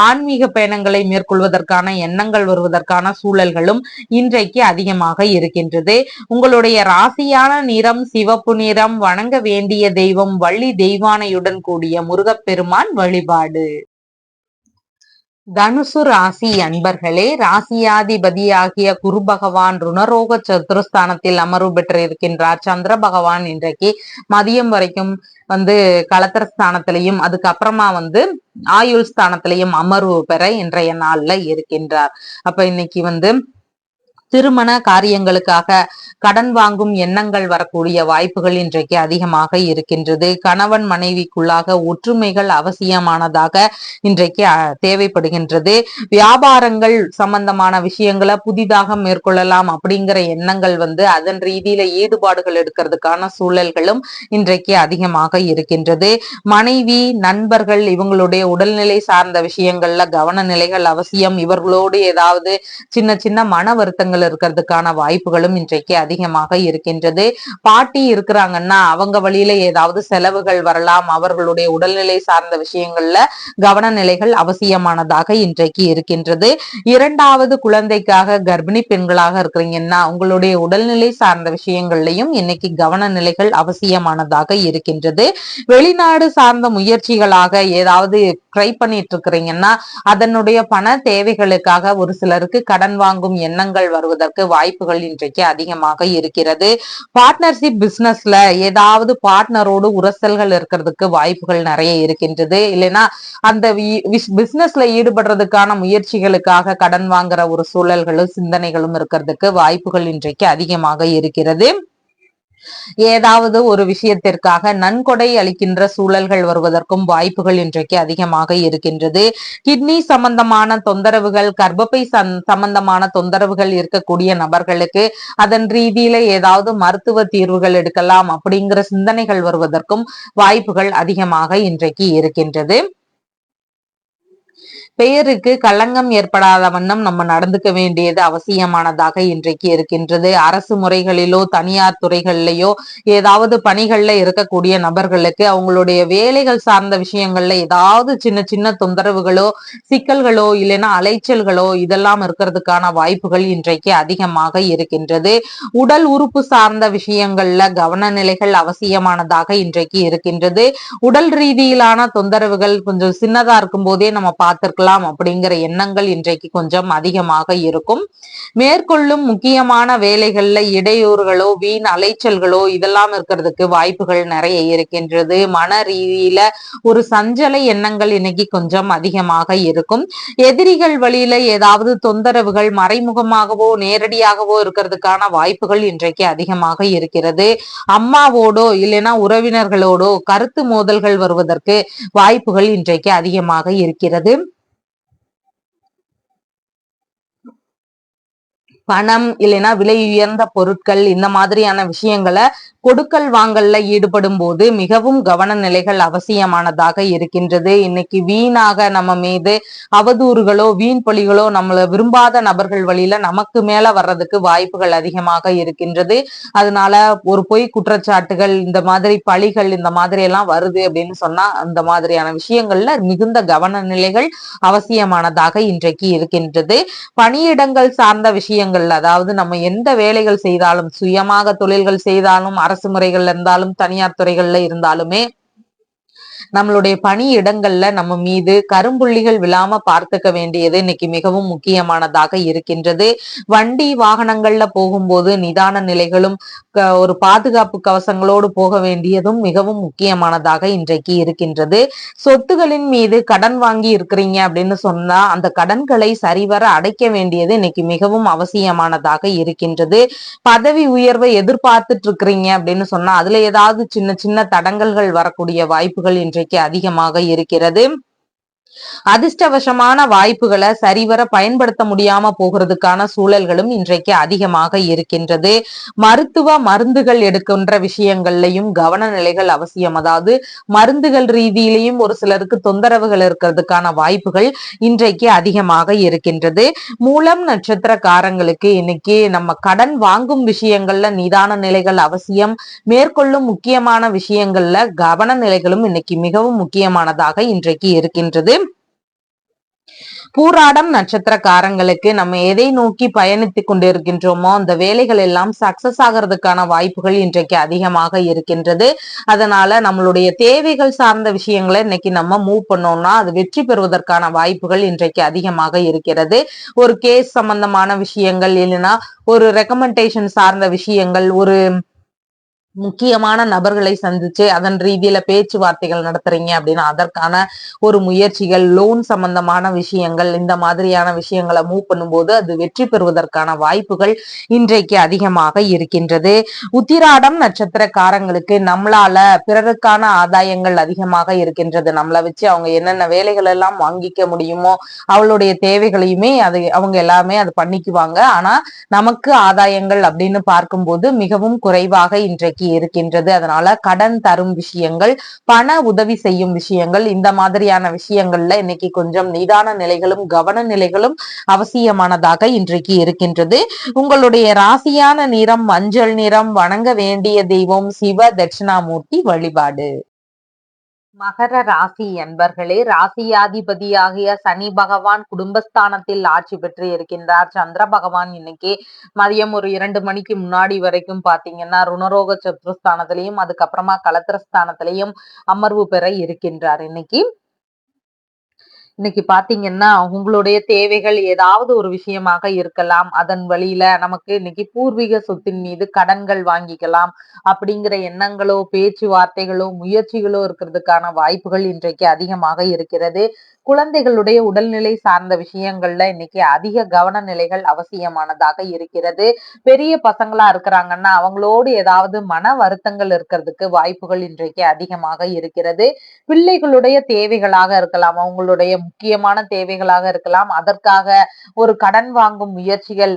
ஆன்மீக பயணங்களை மேற்கொள்வதற்கான எண்ணங்கள் வருவதற்கான சூழல்களும் இன்றைக்கு அதிகமாக இருக்கின்றது. உங்களுடைய ராசியான நிறம் சிவப்பு நிறம். வணங்க வேண்டிய தெய்வம் வள்ளி தெய்வானையுடன் கூடிய முருகப்பெருமான் வழிபாடு. தனுசு ராசி அன்பர்களே, ராசியாதிபதியாகிய குரு பகவான் ருணரோக சதுரஸ்தானத்தில் அமர்வு பெற்று இருக்கின்றார். சந்திர பகவான் இன்றைக்கு மதியம் வரைக்கும் களத்திர ஸ்தானத்திலையும் அதுக்கப்புறமா ஆயுள் ஸ்தானத்திலையும் அமர்வு பெற இன்றைய நாள்ல இருக்கின்றார். அப்ப இன்னைக்கு திருமண காரியங்களுக்காக கடன் வாங்கும் எண்ணங்கள் வரக்கூடிய வாய்ப்புகள் இன்றைக்கு அதிகமாக இருக்கின்றது. கணவன் மனைவிக்குள்ளாக ஒற்றுமைகள் அவசியமானதாக இன்றைக்கு தேவைப்படுகின்றது. வியாபாரங்கள் சம்பந்தமான விஷயங்களை புதிதாக மேற்கொள்ளலாம் அப்படிங்கிற எண்ணங்கள் அதன் ரீதியில ஈடுபாடுகள் எடுக்கிறதுக்கான சூழல்களும் இன்றைக்கு அதிகமாக இருக்கின்றது. மனைவி, நண்பர்கள் இவங்களுடைய உடல்நிலை சார்ந்த விஷயங்கள்ல கவன நிலைகள் அவசியம். இவர்களோடு ஏதாவது சின்ன சின்ன மன வருத்தங்கள் விஷயங்கள் இருக்கிறதுக்கான வாய்ப்புகளும் இன்றைக்கு அதிகமாக இருக்கின்றது. பாட்டி இருக்கிறாங்கன்னா அவங்க வழியில ஏதாவது செலவுகள் வரலாம். அவர்களுடைய உடல்நிலை சார்ந்த விஷயங்கள்ல கவனநிலைகள் அவசியமானதாக இன்றைக்கு இருக்கின்றது. இரண்டாவது குழந்தைக்காக கர்ப்பிணி பெண்களாக இருக்கிறீங்கன்னா உங்களுடைய உடல்நிலை சார்ந்த விஷயங்கள்லயும் இன்னைக்கு கவனநிலைகள் அவசியமானதாக இருக்கின்றது. வெளிநாடு சார்ந்த முயற்சிகளாக ஏதாவது ட்ரை பண்ணிட்டு இருக்கிறீங்கன்னா அதனுடைய பண தேவைகளுக்காக ஒரு சிலருக்கு கடன் வாங்கும் எண்ணங்கள் வருவதற்கு வாய்ப்புகள் இன்றைக்கு அதிகமாக இருக்கிறது. பார்ட்னர்ஷிப் பிசினஸ்ல ஏதாவது பார்ட்னரோடு உரசல்கள் இருக்கிறதுக்கு வாய்ப்புகள் நிறைய இருக்கின்றது. இல்லைன்னா அந்த பிசினஸ்ல ஈடுபடுறதுக்கான முயற்சிகளுக்காக கடன் வாங்குற ஒரு சூழல்களும் சிந்தனைகளும் இருக்கிறதுக்கு வாய்ப்புகள் இன்றைக்கு அதிகமாக இருக்கிறது. ஏதாவது ஒரு விஷயத்திற்காக நன்கொடை அளிக்கின்ற சூழல்கள் வருவதற்கும் வாய்ப்புகள் இன்றைக்கு அதிகமாக இருக்கின்றது. கிட்னி சம்பந்தமான தொந்தரவுகள், கர்ப்பப்பை சம்பந்தமான தொந்தரவுகள் இருக்கக்கூடிய நபர்களுக்கு அதன் ரீதியில ஏதாவது மருத்துவ தீர்வுகள் எடுக்கலாம் அப்படிங்கிற சிந்தனைகள் வருவதற்கும் வாய்ப்புகள் அதிகமாக இன்றைக்கு இருக்கின்றது. பெயருக்கு களங்கம் ஏற்படாத வண்ணம் நம்ம நடந்துக்க வேண்டியது அவசியமானதாக இன்றைக்கு இருக்கின்றது. அரசு முறைகளிலோ தனியார் துறைகளிலேயோ ஏதாவது பணிகள்ல இருக்கக்கூடிய நபர்களுக்கு அவங்களுடைய வேலைகள் சார்ந்த விஷயங்கள்ல ஏதாவது சின்ன சின்ன தொந்தரவுகளோ சிக்கல்களோ இல்லைன்னா அலைச்சல்களோ இதெல்லாம் இருக்கிறதுக்கான வாய்ப்புகள் இன்றைக்கு அதிகமாக இருக்கின்றது. உடல் உறுப்பு சார்ந்த விஷயங்கள்ல கவனநிலைகள் அவசியமானதாக இன்றைக்கு இருக்கின்றது. உடல் ரீதியிலான தொந்தரவுகள் கொஞ்சம் சின்னதா இருக்கும் போதே நம்ம பார்த்திருக்கலாம் அப்படிங்கிற எண்ணங்கள் இன்றைக்கு கொஞ்சம் அதிகமாக இருக்கும். மேற்கொள்ளும் முக்கியமான வேலைகள்ல இடையூறுகளோ வீண் அலைச்சல்களோ இதெல்லாம் இருக்கிறதுக்கு வாய்ப்புகள் நிறைய இருக்கின்றது. மன ரீதியில ஒரு சஞ்சல எண்ணங்கள் இன்னைக்கு கொஞ்சம் அதிகமாக இருக்கும். எதிரிகள் வழியில ஏதாவது தொந்தரவுகள் மறைமுகமாகவோ நேரடியாகவோ இருக்கிறதுக்கான வாய்ப்புகள் இன்றைக்கு அதிகமாக இருக்கிறது. அம்மாவோடோ இல்லைன்னா உறவினர்களோடோ கருத்து மோதல்கள் வருவதற்கு வாய்ப்புகள் இன்றைக்கு அதிகமாக இருக்கிறது. பணம் இல்லைன்னா விலை உயர்ந்த பொருட்கள் இந்த மாதிரியான விஷயங்களை கொடுக்கல் வாங்கல்ல ஈடுபடும் போது மிகவும் கவன நிலைகள் அவசியமானதாக இருக்கின்றது. இன்னைக்கு வீணாக நம்ம மீது அவதூறுகளோ வீண் பழிகளோ நம்மள விரும்பாத நபர்கள் வழியில நமக்கு மேல வர்றதுக்கு வாய்ப்புகள் அதிகமாக இருக்கின்றது. அதனால ஒரு பொய் குற்றச்சாட்டுகள் இந்த மாதிரி பழிகள் இந்த மாதிரி எல்லாம் வருது அப்படின்னு சொன்னா அந்த மாதிரியான விஷயங்கள்ல மிகுந்த கவன நிலைகள் அவசியமானதாக இன்றைக்கு இருக்கின்றது. பணியிடங்கள் சார்ந்த விஷயங்கள் அதாவது நம்ம எந்த வேலைகள் செய்தாலும் சுயமாக தொழில்கள் செய்தாலும் அரசு முறைகள்ல இருந்தாலும் தனியார் துறைகள்ல இருந்தாலுமே நம்மளுடைய பணி இடங்கள்ல நம்ம மீது கரும்புள்ளிகள் விழாம பார்த்துக்க வேண்டியது இன்னைக்கு மிகவும் முக்கியமானதாக இருக்கின்றது. வண்டி வாகனங்கள்ல போகும்போது நிதான நிலைகளும் ஒரு பாதுகாப்பு கவசங்களோடு போக வேண்டியதும் மிகவும் முக்கியமானதாக இன்றைக்கு இருக்கின்றது. சொத்துகளின் மீது கடன் வாங்கி இருக்கிறீங்க அப்படின்னு சொன்னா அந்த கடன்களை சரிவர அடைக்க வேண்டியது இன்னைக்கு மிகவும் அவசியமானதாக இருக்கின்றது. பதவி உயர்வை எதிர்பார்த்துட்டு இருக்கிறீங்க அப்படின்னு சொன்னா அதுல ஏதாவது சின்ன சின்ன தடங்கல்கள் வரக்கூடிய வாய்ப்புகள் இன்றைக்கு அதிகமாக இருக்கிறது. அதிர்ஷ்டவசமான வாய்ப்புகளை சரிவர பயன்படுத்த முடியாம போகிறதுக்கான சூழல்களும் இன்றைக்கு அதிகமாக இருக்கின்றது. மருத்துவ மருந்துகள் எடுக்கின்ற விஷயங்கள்லையும் கவன நிலைகள் அவசியம். அதாவது மருந்துகள் ரீதியிலையும் ஒரு சிலருக்கு தொந்தரவுகள் இருக்கிறதுக்கான வாய்ப்புகள் இன்றைக்கு அதிகமாக இருக்கின்றது. மூலம் நட்சத்திரக்காரங்களுக்கு இன்னைக்கு நம்ம கடன் வாங்கும் விஷயங்கள்ல நிதான நிலைகள் அவசியம். மேற்கொள்ளும் முக்கியமான விஷயங்கள்ல கவன நிலைகளும் இன்னைக்கு மிகவும் முக்கியமானதாக இன்றைக்கு இருக்கின்றது. பூராடம் நட்சத்திரக்காரங்களுக்கு நம்ம எதை நோக்கி பயணித்துக் கொண்டிருக்கின்றோமோ அந்த வேலைகள் எல்லாம் சக்சஸ் ஆகிறதுக்கான வாய்ப்புகள் இன்றைக்கு அதிகமாக இருக்கின்றது. அதனால நம்மளுடைய தேவைகள் சார்ந்த விஷயங்களை இன்னைக்கு நம்ம மூவ் பண்ணோம்னா அது வெற்றி பெறுவதற்கான வாய்ப்புகள் இன்றைக்கு அதிகமாக இருக்கிறது. ஒரு கேஸ் சம்பந்தமான விஷயங்கள் இல்லைன்னா ஒரு ரெக்கமெண்டேஷன் சார்ந்த விஷயங்கள் ஒரு முக்கியமான நபர்களை சந்திச்சு அதன் ரீதியில பேச்சுவார்த்தைகள் நடத்துறீங்க அப்படின்னா அதற்கான ஒரு முயற்சிகள் லோன் சம்பந்தமான விஷயங்கள் இந்த மாதிரியான விஷயங்களை மூவ் பண்ணும்போது அது வெற்றி பெறுவதற்கான வாய்ப்புகள் இன்றைக்கு அதிகமாக இருக்கின்றது. உத்திராடம் நட்சத்திரக்காரங்களுக்கு நம்மளால பிறருக்கான ஆதாயங்கள் அதிகமாக இருக்கின்றது. நம்மளை வச்சு அவங்க என்னென்ன வேலைகள் எல்லாம் வாங்கிக்க முடியுமோ அவளுடைய தேவைகளையுமே அது அவங்க எல்லாமே அது பண்ணிக்குவாங்க. ஆனா நமக்கு ஆதாயங்கள் அப்படின்னு பார்க்கும்போது மிகவும் குறைவாக இன்றைக்கு இருக்கின்றது. அதனால கடன் தரும் விஷயங்கள், பண உதவி செய்யும் விஷயங்கள், இந்த மாதிரியான விஷயங்கள்ல இன்னைக்கு கொஞ்சம் நிதான நிலைகளும் கவன நிலைகளும் அவசியமானதாக இன்றைக்கு இருக்கின்றது. உங்களுடைய ராசியான நிறம் மஞ்சள் நிறம். வணங்க வேண்டிய தெய்வம் சிவ தட்சிணாமூர்த்தி வழிபாடு. மகர ராசி என்பர்களே, ராசியாதிபதியாகிய சனி பகவான் குடும்பஸ்தானத்தில் ஆட்சி பெற்று இருக்கின்றார். சந்திர பகவான் இன்னைக்கு மதியம் ஒரு 2 மணிக்கு முன்னாடி வரைக்கும் பாத்தீங்கன்னா ருணரோக சத்ருஸ்தானத்திலையும் அதுக்கப்புறமா கலத்திரஸ்தானத்திலையும் அமர்வு பெற இருக்கின்றார். இன்னைக்கு பாத்தீங்கன்னா உங்களுடைய தேவைகள் ஏதாவது ஒரு விஷயமாக இருக்கலாம். அதன் வழியில நமக்கு இன்னைக்கு பூர்வீக சொத்தின் மீது கடன்கள் வாங்கிக்கலாம் அப்படிங்கிற எண்ணங்களோ, பேச்சுவார்த்தைகளோ, முயற்சிகளோ இருக்கிறதுக்கான வாய்ப்புகள் இன்றைக்கு அதிகமாக இருக்கிறது. குழந்தைகளுடைய உடல்நிலை சார்ந்த விஷயங்கள்ல இன்னைக்கு அதிக கவன நிலைகள் அவசியமானதாக இருக்கிறது. பெரிய பசங்களா இருக்கிறாங்கன்னா அவங்களோடு ஏதாவது மன வருத்தங்கள் இருக்கிறதுக்கு வாய்ப்புகள் இன்றைக்கு அதிகமாக இருக்கிறது. பிள்ளைகளுடைய தேவைகளாக இருக்கலாம், அவங்களுடைய முக்கியமான தேவைகளாக இருக்கலாம். அதற்காக ஒரு கடன் வாங்கும் முயற்சிகள்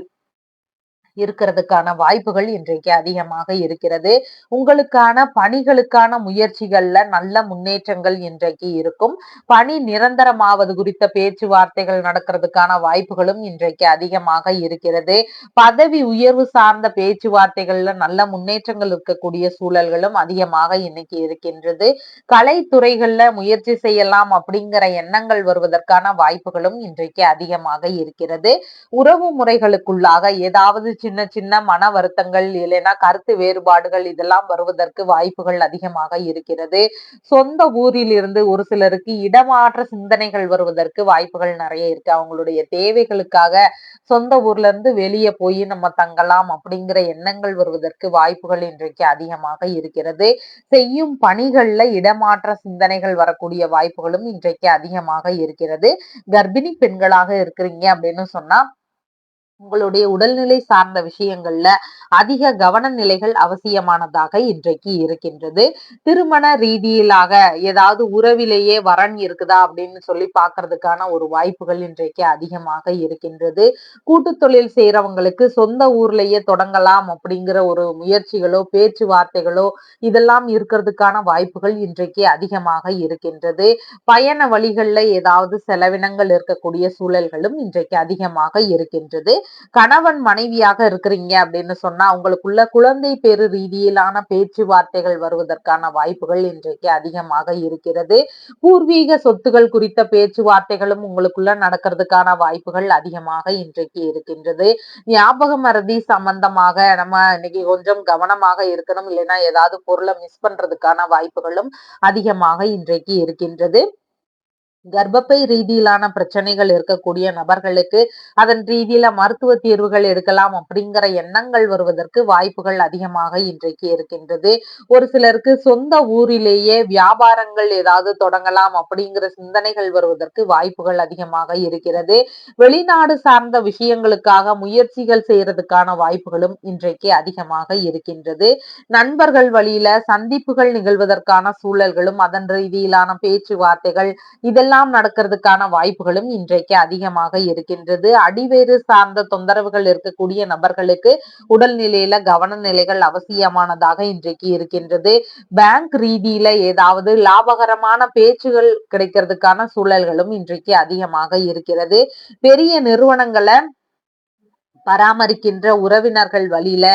இருக்கிறதுக்கான வாய்ப்புகள் இன்றைக்கு அதிகமாக இருக்கிறது. உங்களுக்கான பணிகளுக்கான முயற்சிகள்ல நல்ல முன்னேற்றங்கள் இன்றைக்கு இருக்கும். பணி நிரந்தரமாவது குறித்த பேச்சுவார்த்தைகள் நடக்கிறதுக்கான வாய்ப்புகளும் இன்றைக்கு அதிகமாக இருக்கிறது. பதவி உயர்வு சார்ந்த பேச்சுவார்த்தைகள்ல நல்ல முன்னேற்றங்கள் இருக்கக்கூடிய சூழல்களும் அதிகமாக இன்னைக்கு இருக்கின்றது. கலைத்துறைகள்ல முயற்சி செய்யலாம் அப்படிங்கிற எண்ணங்கள் வருவதற்கான வாய்ப்புகளும் இன்றைக்கு அதிகமாக இருக்கிறது. உறவு முறைகளுக்குள்ளாக ஏதாவது சின்ன சின்ன மன வருத்தங்கள் இல்லைன்னா கருத்து வேறுபாடுகள் இதெல்லாம் வருவதற்கு வாய்ப்புகள் அதிகமாக இருக்கிறது. சொந்த ஊரில் இருந்து ஒரு சிலருக்கு இடமாற்ற சிந்தனைகள் வருவதற்கு வாய்ப்புகள் நிறைய இருக்கு. அவங்களுடைய தேவைகளுக்காக சொந்த ஊர்ல இருந்து வெளியே போய் நம்ம தங்கலாம் அப்படிங்கிற எண்ணங்கள் வருவதற்கு வாய்ப்புகள் இன்றைக்கு அதிகமாக இருக்கிறது. செய்யும் பணிகள்ல இடமாற்ற சிந்தனைகள் வரக்கூடிய வாய்ப்புகளும் இன்றைக்கு அதிகமாக இருக்கிறது. கர்ப்பிணி பெண்களாக இருக்கிறீங்க அப்படின்னு சொன்னா உங்களுடைய உடல்நிலை சார்ந்த விஷயங்கள்ல அதிக கவன நிலைகள் அவசியமானதாக இன்றைக்கு இருக்கின்றது. திருமண ரீதியிலாக ஏதாவது உறவிலேயே வரன் இருக்குதா அப்படின்னு சொல்லி பாக்குறதுக்கான ஒரு வாய்ப்புகள் இன்றைக்கு அதிகமாக இருக்கின்றது. கூட்டு தொழில் செய்யறவங்களுக்கு சொந்த ஊர்லயே தொடங்கலாம் அப்படிங்கிற ஒரு முயற்சிகளோ பேச்சுவார்த்தைகளோ இதெல்லாம் இருக்கிறதுக்கான வாய்ப்புகள் இன்றைக்கு அதிகமாக இருக்கின்றது. பயண வழிகள்ல ஏதாவது செலவினங்கள் இருக்கக்கூடிய சூழல்களும் இன்றைக்கு அதிகமாக இருக்கின்றது. கணவன் மனைவியாக இருக்கிறீங்க அப்படின்னு சொன்னா உங்களுக்குள்ள குழந்தை பேரு ரீதியிலான பேச்சுவார்த்தைகள் வருவதற்கான வாய்ப்புகள் இன்றைக்கு அதிகமாக இருக்கிறது. பூர்வீக சொத்துகள் குறித்த பேச்சுவார்த்தைகளும் உங்களுக்குள்ள நடக்கிறதுக்கான வாய்ப்புகள் அதிகமாக இன்றைக்கு இருக்கின்றது. ஞாபக மறதி சம்பந்தமாக நம்ம இன்னைக்கு கொஞ்சம் கவனமாக இருக்கணும். இல்லைன்னா ஏதாவது பொருளை மிஸ் பண்றதுக்கான வாய்ப்புகளும் அதிகமாக இன்றைக்கு இருக்கின்றது. கர்ப்பப்பை ரீதியிலான பிரச்சனைகள் இருக்கக்கூடிய நபர்களுக்கு அதன் ரீதியில மருத்துவ தீர்வுகள் எடுக்கலாம் அப்படிங்கிற எண்ணங்கள் வருவதற்கு வாய்ப்புகள் அதிகமாக இன்றைக்கு இருக்கின்றது. ஒரு சிலருக்கு சொந்த ஊரிலேயே வியாபாரங்கள் ஏதாவது தொடங்கலாம் அப்படிங்கிற சிந்தனைகள் வருவதற்கு வாய்ப்புகள் அதிகமாக இருக்கிறது. வெளிநாடு சார்ந்த விஷயங்களுக்காக முயற்சிகள் செய்யறதுக்கான வாய்ப்புகளும் இன்றைக்கு அதிகமாக இருக்கின்றது. நண்பர்கள் வழியில சந்திப்புகள் நிகழ்வதற்கான சூழல்களும் அதன் ரீதியிலான பேச்சுவார்த்தைகள் இதெல்லாம் நடக்கிறதுக்கான வாய்ப்புகளும் இன்றைக்கு அதிகமாக இருக்கின்றது. அடிவேறு சார்ந்த தொந்தரவுகள் இருக்கக்கூடிய நபர்களுக்கு உடல்நிலையில கவன நிலைகள் அவசியமானதாக இன்றைக்கு இருக்கின்றது. பேங்க் ரீதியில ஏதாவது லாபகரமான பேச்சுகள் கிடைக்கிறதுக்கான சூழல்களும் இன்றைக்கு அதிகமாக இருக்கிறது. பெரிய நிறுவனங்களை பராமரிக்கின்ற உறவினர்கள் வழியில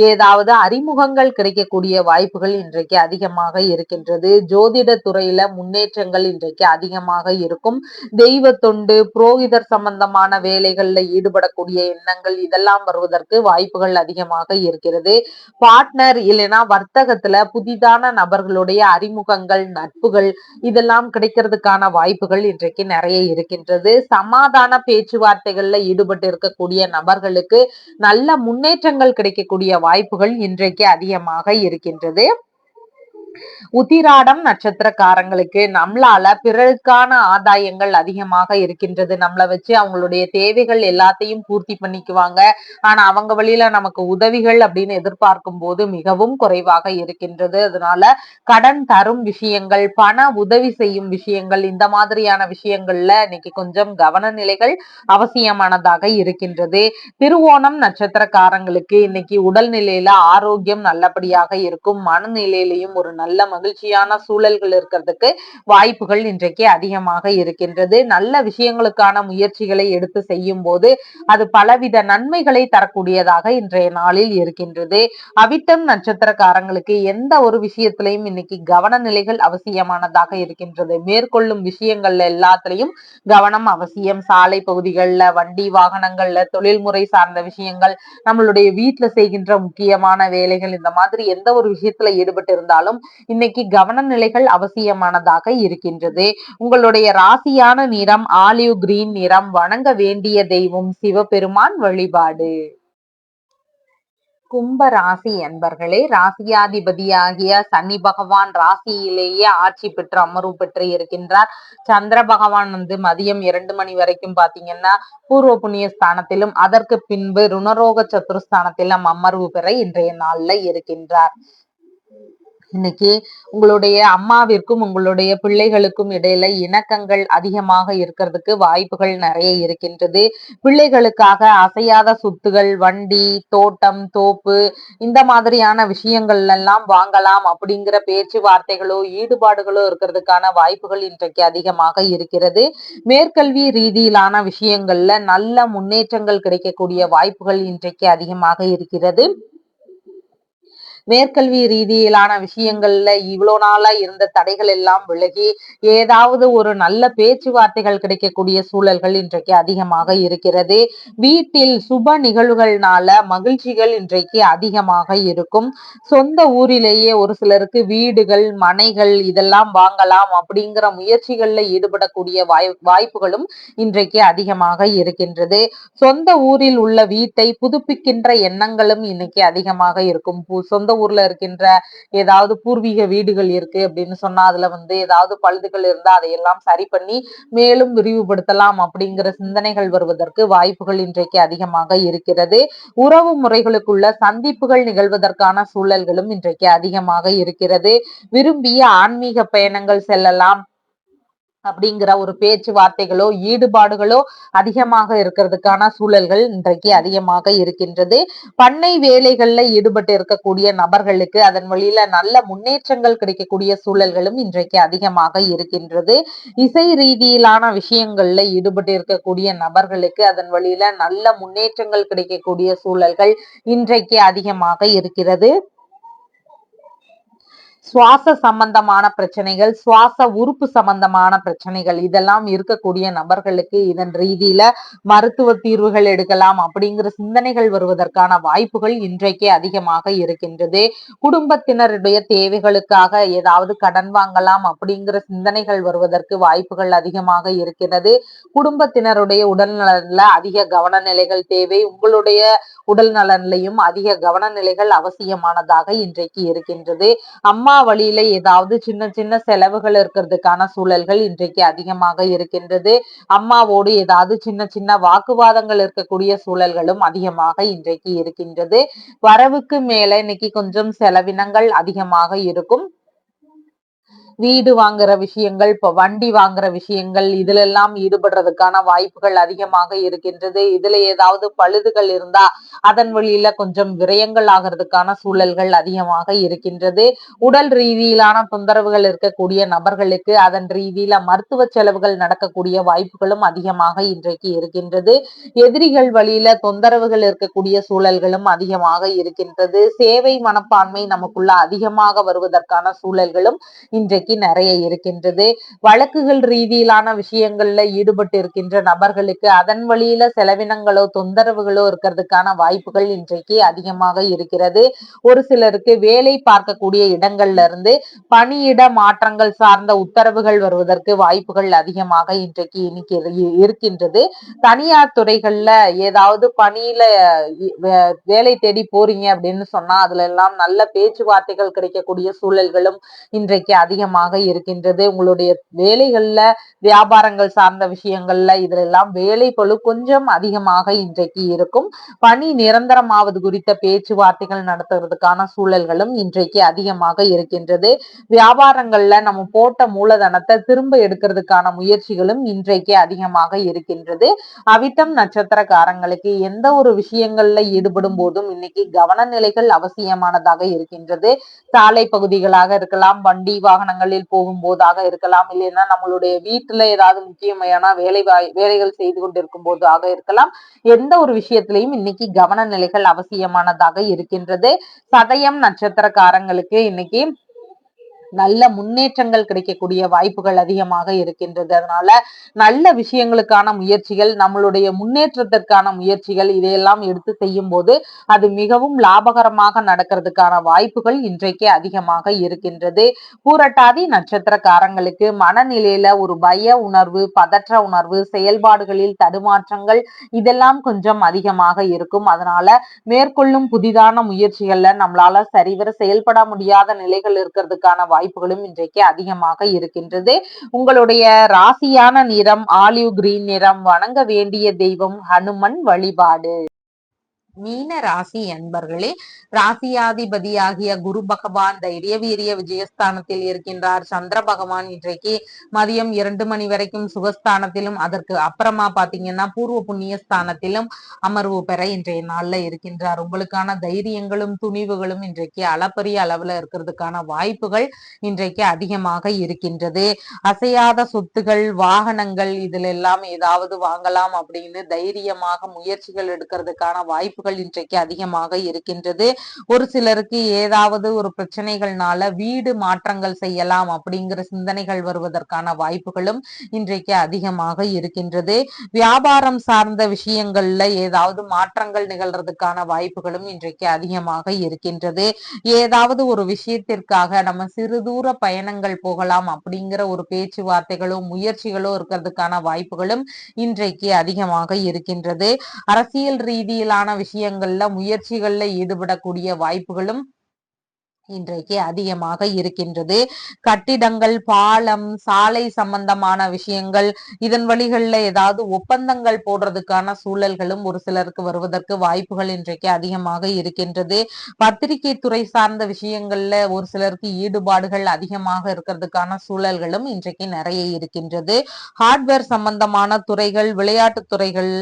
ஏதாவது அறிமுகங்கள் கிடைக்கக்கூடிய வாய்ப்புகள் இன்றைக்கு அதிகமாக இருக்கின்றது. ஜோதிட துறையில முன்னேற்றங்கள் இன்றைக்கு அதிகமாக இருக்கும். தெய்வ தொண்டு, புரோகிதர் சம்பந்தமான வேலைகள்ல ஈடுபடக்கூடிய எண்ணங்கள் இதெல்லாம் வருவதற்கு வாய்ப்புகள் அதிகமாக இருக்கிறது. பார்ட்னர் இல்லைன்னா வர்த்தகத்துல புதிதான நபர்களுடைய அறிமுகங்கள், நட்புகள் இதெல்லாம் கிடைக்கிறதுக்கான வாய்ப்புகள் இன்றைக்கு நிறைய இருக்கின்றது. சமாதான பேச்சுவார்த்தைகள்ல ஈடுபட்டு இருக்கக்கூடிய நபர்களுக்கு நல்ல முன்னேற்றங்கள் கிடைக்கக்கூடிய வாய்ப்புகள் இன்றைக்கு அதிகமாக இருக்கின்றது. உத்திராடம் நட்சத்திரக்காரங்களுக்கு நம்மளால பிறருக்கான ஆதாயங்கள் அதிகமாக இருக்கின்றது. நம்மளை வச்சு அவங்களுடைய தேவைகள் எல்லாத்தையும் பூர்த்தி பண்ணிக்குவாங்க. ஆனா அவங்க வழியில நமக்கு உதவிகள் அப்படின்னு எதிர்பார்க்கும் போது மிகவும் குறைவாக இருக்கின்றது. அதனால கடன் தரும் விஷயங்கள், பண உதவி செய்யும் விஷயங்கள், இந்த மாதிரியான விஷயங்கள்ல இன்னைக்கு கொஞ்சம் கவன நிலைகள் அவசியமானதாக இருக்கின்றது. திருவோணம் நட்சத்திரக்காரங்களுக்கு இன்னைக்கு உடல்நிலையில ஆரோக்கியம் நல்லபடியாக இருக்கும். மனநிலையிலையும் ஒரு நல்ல மகிழ்ச்சியான சூழல்கள் இருக்கிறதுக்கு வாய்ப்புகள் இன்றைக்கு அதிகமாக இருக்கின்றது. நல்ல விஷயங்களுக்கான முயற்சிகளை எடுத்து செய்யும் போது அது பலவித நன்மைகளை தரக்கூடியதாக இன்றைய நாளில் இருக்கின்றது. அவிட்டம் நட்சத்திரக்காரங்களுக்கு எந்த ஒரு விஷயத்திலையும் இன்னைக்கு கவன நிலைகள் அவசியமானதாக இருக்கின்றது. மேற்கொள்ளும் விஷயங்கள்ல எல்லாத்திலையும் கவனம் அவசியம். சாலை பகுதிகள்ல, வண்டி வாகனங்கள்ல, தொழில்முறை சார்ந்த விஷயங்கள், நம்மளுடைய வீட்டுல செய்கின்ற முக்கியமான வேலைகள், இந்த மாதிரி எந்த ஒரு விஷயத்துல ஈடுபட்டு இருந்தாலும் இன்னைக்கு கவன நிலைகள் அவசியமானதாக இருக்கின்றது. உங்களுடைய ராசியான நிறம் ஆலிவ் கிரீன் நிறம். வணங்க வேண்டிய தெய்வம் சிவபெருமான் வழிபாடு. கும்ப ராசி என்பர்களே, ராசியாதிபதியாகிய சனி பகவான் ராசியிலேயே ஆட்சி பெற்று அமர்வு பெற்று இருக்கின்றார். சந்திர பகவான் மதியம் 2 மணி வரைக்கும் பாத்தீங்கன்னா பூர்வ புண்ணிய ஸ்தானத்திலும், அதற்கு பின்பு ருணரோக சத்துருஸ்தானத்திலும் அமர்வு பெற இன்றைய நாள்ல இருக்கின்றார். இன்னைக்கு உங்களுடைய அம்மாவிற்கும் உங்களுடைய பிள்ளைகளுக்கும் இடையில இணக்கங்கள் அதிகமாக இருக்கிறதுக்கு வாய்ப்புகள் நிறைய இருக்கின்றது. பிள்ளைகளுக்காக அசையாத சொத்துகள், வண்டி, தோட்டம், தோப்பு, இந்த மாதிரியான விஷயங்கள் எல்லாம் வாங்கலாம் அப்படிங்கிற பேச்சுவார்த்தைகளோ ஈடுபாடுகளோ இருக்கிறதுக்கான வாய்ப்புகள் இன்றைக்கு அதிகமாக இருக்கிறது. மேற்கல்வி ரீதியிலான விஷயங்கள்ல நல்ல முன்னேற்றங்கள் கிடைக்கக்கூடிய வாய்ப்புகள் இன்றைக்கு அதிகமாக இருக்கிறது. மேற்கல்வி ரீதியிலான விஷயங்கள்ல இவ்வளவு நாளா இருந்த தடைகள் எல்லாம் விலகி ஏதாவது ஒரு நல்ல பேச்சுவார்த்தைகள் கிடைக்கக்கூடிய சூழல்கள் இன்றைக்கு அதிகமாக இருக்கிறது. வீட்டில் சுப நிகழ்வுகள்னால மகிழ்ச்சிகள் இன்றைக்கு அதிகமாக இருக்கும். சொந்த ஊரிலேயே ஒரு சிலருக்கு வீடுகள், மனைகள் இதெல்லாம் வாங்கலாம் அப்படிங்கிற முயற்சிகள்ல ஈடுபடக்கூடிய வாய்ப்புகளும் இன்றைக்கு அதிகமாக இருக்கின்றது. சொந்த ஊரில் உள்ள வீட்டை புதுப்பிக்கின்ற எண்ணங்களும் இன்னைக்கு அதிகமாக இருக்கும். சொந்த ஊர்ல இருக்கின்ற ஏதாவது பூர்வீக வீடுகள் இருக்கு அப்படின்னு சொன்னா அதுல ஏதாவது பழுதுகள் இருந்தா அதையெல்லாம் சரி பண்ணி மேலும் விரிவுபடுத்தலாம் அப்படிங்கிற சிந்தனைகள் வருவதற்கு வாய்ப்புகள் இன்றைக்கு அதிகமாக இருக்கிறது. உறவு முறைகளுக்குள்ள சந்திப்புகள் நிகழ்வதற்கான சூழல்களும் இன்றைக்கு அதிகமாக இருக்கிறது. விரும்பிய ஆன்மீக பயணங்கள் செல்லலாம் அப்படிங்கிற ஒரு பேச்சுவார்த்தைகளோ ஈடுபாடுகளோ அதிகமாக இருக்கிறதுக்கான சூழல்கள் இன்றைக்கு அதிகமாக இருக்கின்றது. பண்ணை வேலைகள்ல ஈடுபட்டு இருக்கக்கூடிய நபர்களுக்கு அதன் வழியில நல்ல முன்னேற்றங்கள் கிடைக்கக்கூடிய சூழல்களும் இன்றைக்கு அதிகமாக இருக்கின்றது. இசை ரீதியிலான விஷயங்கள்ல ஈடுபட்டு இருக்கக்கூடிய நபர்களுக்கு அதன் வழியில நல்ல முன்னேற்றங்கள் கிடைக்கக்கூடிய சூழல்கள் இன்றைக்கு அதிகமாக இருக்கிறது. சுவாச சம்பந்தமான பிரச்சனைகள், சுவாச உறுப்பு சம்பந்தமான பிரச்சனைகள் இதெல்லாம் இருக்கக்கூடிய நபர்களுக்கு இதன் ரீதியில மருத்துவ தீர்வுகள் எடுக்கலாம் அப்படிங்கிற சிந்தனைகள் வருவதற்கான வாய்ப்புகள் இன்றைக்கு அதிகமாக இருக்கின்றது. குடும்பத்தினருடைய தேவைகளுக்காக ஏதாவது கடன் வாங்கலாம் அப்படிங்கிற சிந்தனைகள் வருவதற்கு வாய்ப்புகள் அதிகமாக இருக்கிறது. குடும்பத்தினருடைய உடல்நலன்ல அதிக கவன நிலைகள் தேவை. உங்களுடைய உடல் நலன்லையும் அதிக கவன நிலைகள் அவசியமானதாக இன்றைக்கு இருக்கின்றது. அம்மா வழியில ஏதாவது சின்ன சின்ன செலவுகள் இருக்கிறதுக்கான சூழல்கள் இன்றைக்கு அதிகமாக இருக்கின்றது. அம்மாவோடு ஏதாவது சின்ன சின்ன வாக்குவாதங்கள் இருக்கக்கூடிய சூழல்களும் அதிகமாக இன்றைக்கு இருக்கின்றது. வரவுக்கு மேல இன்னைக்கு கொஞ்சம் செலவினங்கள் அதிகமாக இருக்கும். வீடு வாங்குற விஷயங்கள், இப்ப வண்டி வாங்குற விஷயங்கள் இதுல எல்லாம் ஈடுபடுறதுக்கான வாய்ப்புகள் அதிகமாக இருக்கின்றது. இதுல ஏதாவது பழுதுகள் இருந்தா அதன் வழியில கொஞ்சம் விரயங்கள் ஆகிறதுக்கான சூழல்கள் அதிகமாக இருக்கின்றது. உடல் ரீதியிலான தொந்தரவுகள் இருக்கக்கூடிய நபர்களுக்கு அதன் ரீதியில மருத்துவ செலவுகள் நடக்கக்கூடிய வாய்ப்புகளும் அதிகமாக இன்றைக்கு இருக்கின்றது. எதிரிகள் வழியில தொந்தரவுகள் இருக்கக்கூடிய சூழல்களும் அதிகமாக இருக்கின்றது. சேவை மனப்பான்மை நமக்குள்ள அதிகமாக வருவதற்கான சூழல்களும் இன்றைக்கு இன்றைக்கு நிறைய இருக்கின்றது. வழக்குகள் ரீதியிலான விஷயங்கள்ல ஈடுபட்டு இருக்கின்ற நபர்களுக்கு அதன் வழியில செலவினங்களோ தொந்தரவுகளோ இருக்கிறதுக்கான வாய்ப்புகள் இன்றைக்கு அதிகமாக இருக்கிறது. ஒரு சிலருக்கு வேலை பார்க்கக்கூடிய இடங்கள்ல இருந்து பணியிட மாற்றங்கள் சார்ந்த உத்தரவுகள் வருவதற்கு வாய்ப்புகள் அதிகமாக இன்றைக்கு இருக்கின்றது. தனியார் துறைகள்ல ஏதாவது பணியில வேலை தேடி போறீங்க அப்படின்னு சொன்னா அதுல எல்லாம் நல்ல பேச்சுவார்த்தைகள் கிடைக்கக்கூடிய சூழல்களும் இன்றைக்கு அதிகமாக இருக்கின்றது. உங்களுடைய வேலைகள்ல வியாபாரங்கள் சார்ந்த விஷயங்கள்ல இதுல எல்லாம் வேலை பளு கொஞ்சம் அதிகமாக இன்றைக்கு இருக்கும். பணி நிரந்தரமாவது குறித்த பேச்சுவார்த்தைகள் நடத்துவதற்கான சூழல்களும் இன்றைக்கு அதிகமாக இருக்கின்றது. வியாபாரங்கள்ல நம்ம போட்ட மூலதனத்தை திரும்ப எடுக்கிறதுக்கான முயற்சிகளும் இன்றைக்கு அதிகமாக இருக்கின்றது. அவிட்டம் நட்சத்திரக்காரங்களுக்கு எந்த ஒரு விஷயங்கள்ல ஈடுபடும் போதும் இன்னைக்கு கவன நிலைகள் அவசியமானதாக இருக்கின்றது. சாலை பகுதிகளாக இருக்கலாம், வண்டி வாகனங்களில் போகும்போதாக இருக்கலாம், இல்லைன்னா நம்மளுடைய வீட்டுல ஏதாவது முக்கியமான வேலைகள் செய்து கொண்டிருக்கும் போதாக இருக்கலாம். எந்த ஒரு விஷயத்திலையும் இன்னைக்கு கவன நிலைகள் அவசியமானதாக இருக்கின்றது. சதயம் நட்சத்திரக்காரங்களுக்கு இன்னைக்கு நல்ல முன்னேற்றங்கள் கிடைக்கக்கூடிய வாய்ப்புகள் அதிகமாக இருக்கின்றது. அதனால நல்ல விஷயங்களுக்கான முயற்சிகள், நம்மளுடைய முன்னேற்றத்திற்கான முயற்சிகள் இதையெல்லாம் எடுத்து செய்யும் போது அது மிகவும் லாபகரமாக நடக்கிறதுக்கான வாய்ப்புகள் இன்றைக்கு அதிகமாக இருக்கின்றது. பூரட்டாதி நட்சத்திரக்காரங்களுக்கு மனநிலையில ஒரு பய உணர்வு, பதற்ற உணர்வு, செயல்பாடுகளில் தடுமாற்றங்கள் இதெல்லாம் கொஞ்சம் அதிகமாக இருக்கும். அதனால மேற்கொள்ளும் புதிதான முயற்சிகள்ல நம்மளால சரிவர செயல்பட முடியாத நிலைகள் இருக்கிறதுக்கான வாய்ப்புகளும் இன்றைக்கு அதிகமாக இருக்கின்றது. உங்களுடைய ராசியான நிறம் ஆலிவ் கிரீன் நிறம். வணங்க வேண்டிய தெய்வம் ஹனுமன் வழிபாடு. மீன ராசி என்பர்களே, ராசியாதிபதியாகிய குரு பகவான் தைரிய வீரிய விஜயஸ்தானத்தில் இருக்கின்றார். சந்திர பகவான் இன்றைக்கு மதியம் 2 மணி வரைக்கும் சுகஸ்தானத்திலும் அதற்கு அப்புறமா பாத்தீங்கன்னா பூர்வ புண்ணிய ஸ்தானத்திலும் அமர்வு பெற இன்றைய நாள்ல இருக்கின்றார். உங்களுக்கான தைரியங்களும் துணிவுகளும் இன்றைக்கு அளப்பரிய அளவுல இருக்கிறதுக்கான வாய்ப்புகள் இன்றைக்கு அதிகமாக இருக்கின்றது. அசையாத சொத்துகள், வாகனங்கள் இதுல எல்லாம் ஏதாவது வாங்கலாம் அப்படின்னு தைரியமாக முயற்சிகள் எடுக்கிறதுக்கான வாய்ப்புகள் இன்றைக்கு அதிகமாக இருக்கின்றது. ஒரு சிலருக்கு ஏதாவது ஒரு பிரச்சனைகள்னால வீடு மாற்றங்கள் செய்யலாம் அப்படிங்கிற சிந்தனைகள் வருவதற்கான வாய்ப்புகளும் இன்றைக்கு அதிகமாக இருக்கின்றது. வியாபாரம் சார்ந்த விஷயங்கள்ல ஏதாவது மாற்றங்கள் நிகழ்றதுக்கான வாய்ப்புகளும் இன்றைக்கு அதிகமாக இருக்கின்றது. ஏதாவது ஒரு விஷயத்திற்காக நம்ம சிறு தூர பயணங்கள் போகலாம் அப்படிங்கிற ஒரு பேச்சுவார்த்தைகளோ முயற்சிகளோ இருக்கிறதுக்கான வாய்ப்புகளும் இன்றைக்கு அதிகமாக இருக்கின்றது. அரசியல் ரீதியிலான விஷயங்கள்ல முயற்சிகள்ல ஈடுபடக்கூடிய வாய்ப்புகளும் இன்றைக்கு அதிகமாக இருக்கின்றது. கட்டிடங்கள், பாலம், சாலை சம்பந்தமான விஷயங்கள் இதன் வழிகள்ல ஏதாவது ஒப்பந்தங்கள் போடுறதுக்கான சூழல்களும் ஒரு சிலருக்கு வருவதற்கு வாய்ப்புகள் இன்றைக்கு அதிகமாக இருக்கின்றது. பத்திரிகை துறை சார்ந்த விஷயங்கள்ல ஒரு சிலருக்கு ஈடுபாடுகள் அதிகமாக இருக்கிறதுக்கான சூழல்களும் இன்றைக்கு நிறைய இருக்கின்றது. ஹார்ட்வேர் சம்பந்தமான துறைகள், விளையாட்டு துறைகள்,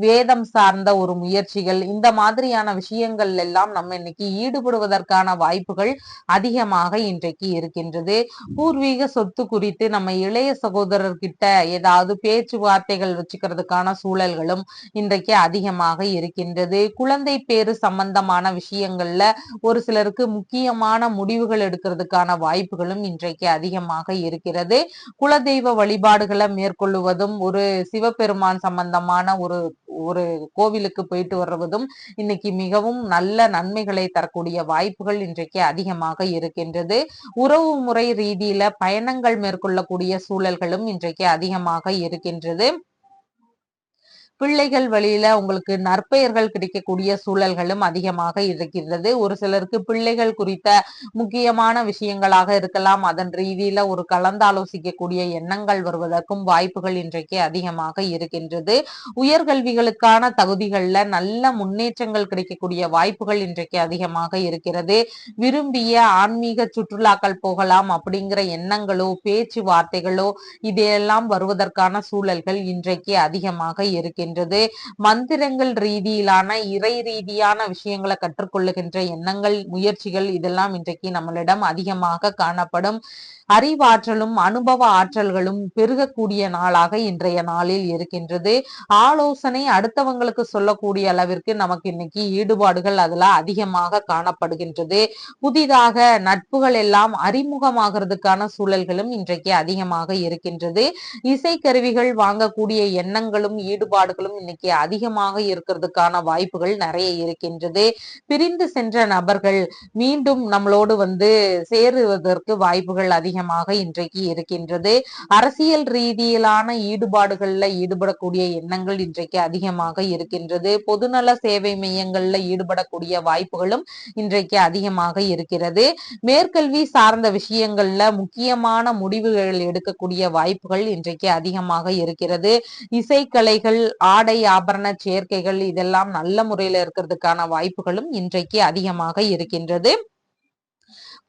வேதம் சார்ந்த ஒரு முயற்சிகள் இந்த மாதிரியான விஷயங்கள் எல்லாம் நம்ம இன்னைக்கு ஈடுபடுவதற்கான வாய்ப்புகள் அதிகமாக இன்றைக்கு இருக்கின்றது. பூர்வீக சொத்து குறித்து நம்ம இளைய சகோதரர்கிட்ட ஏதாவது பேச்சுவார்த்தைகள் வச்சுக்கிறதுக்கான சூழல்களும் இன்றைக்கு அதிகமாக இருக்கின்றது. குழந்தை பேரு சம்பந்தமான விஷயங்கள்ல ஒரு சிலருக்கு முக்கியமான முடிவுகள் எடுக்கிறதுக்கான வாய்ப்புகளும் இன்றைக்கு அதிகமாக இருக்கிறது. குலதெய்வ வழிபாடுகளை மேற்கொள்ளுவதும் ஒரு சிவபெருமான் சம்பந்தமான ஒரு கோவிலுக்கு போயிட்டு வர்றதும் இன்னைக்கு மிகவும் நல்ல நன்மைகளை தரக்கூடிய வாய்ப்புகள் இன்றைக்கு அதிகமாக இருக்கின்றது. உறவு முறை ரீதியில பயணங்கள் மேற்கொள்ளக்கூடிய சூழல்களும் இன்றைக்கு அதிகமாக இருக்கின்றது. பிள்ளைகள் வழியில உங்களுக்கு நற்பெயர்கள் கிடைக்கக்கூடிய சூழல்களும் அதிகமாக இருக்கின்றது. ஒரு சிலருக்கு பிள்ளைகள் குறித்த முக்கியமான விஷயங்களாக இருக்கலாம், அதன் ரீதியில ஒரு கலந்தாலோசிக்கக்கூடிய எண்ணங்கள் வருவதற்கும் வாய்ப்புகள் இன்றைக்கு அதிகமாக இருக்கின்றது. உயர்கல்விகளுக்கான தகுதிகள்ல நல்ல முன்னேற்றங்கள் கிடைக்கக்கூடிய வாய்ப்புகள் இன்றைக்கு அதிகமாக இருக்கிறது. விரும்பிய ஆன்மீக சுற்றுலாக்கள் போகலாம் அப்படிங்கிற எண்ணங்களோ பேச்சுவார்த்தைகளோ இதையெல்லாம் வருவதற்கான சூழல்கள் இன்றைக்கு அதிகமாக இருக்கின்றது. இருக்கின்றது. மந்திரங்கள் ரீதியிலான இறை ரீதியான விஷயங்களை கற்றுக்கொள்ளுகின்ற எண்ணங்கள், முயற்சிகள் இதெல்லாம் இன்றைக்கு நம்மளிடம் அதிகமாக காணப்படும். அறிவாற்றலும் அனுபவ ஆற்றல்களும் பெருகக்கூடிய நாளாக இன்றைய நாளில் இருக்கின்றது. ஆலோசனை அடுத்தவங்களுக்கு சொல்லக்கூடிய அளவிற்கு நமக்கு இன்னைக்கு ஈடுபாடுகள் அதுல அதிகமாக காணப்படுகின்றது. புதிதாக நட்புகள் எல்லாம் அறிமுகமாகிறதுக்கான சூழல்களும் இன்றைக்கு அதிகமாக இருக்கின்றது. இசைக்கருவிகள் வாங்கக்கூடிய எண்ணங்களும் ஈடுபாடுகளும் இன்னைக்கு அதிகமாக இருக்கிறதுக்கான வாய்ப்புகள் நிறைய இருக்கின்றது. பிரிந்து சென்ற நபர்கள் மீண்டும் நம்மளோடு சேருவதற்கு வாய்ப்புகள் அதிகமாக இன்றைக்கு இருக்கின்றது. அரசியல் ரீதியிலான ஈடுபாடுகள்ல ஈடுபடக்கூடிய எண்ணங்கள் இன்றைக்கு அதிகமாக இருக்கின்றது. பொதுநல சேவை மையங்கள்ல ஈடுபடக்கூடிய வாய்ப்புகளும் இன்றைக்கு அதிகமாக இருக்கிறது. மேற்கல்வி சார்ந்த விஷயங்கள்ல முக்கியமான முடிவுகள் எடுக்கக்கூடிய வாய்ப்புகள் இன்றைக்கு அதிகமாக இருக்கிறது. இசைக்கலைகள், ஆடை ஆபரண சேர்க்கைகள் இதெல்லாம் நல்ல முறையில இருக்கிறதுக்கான வாய்ப்புகளும் இன்றைக்கு அதிகமாக இருக்கின்றது.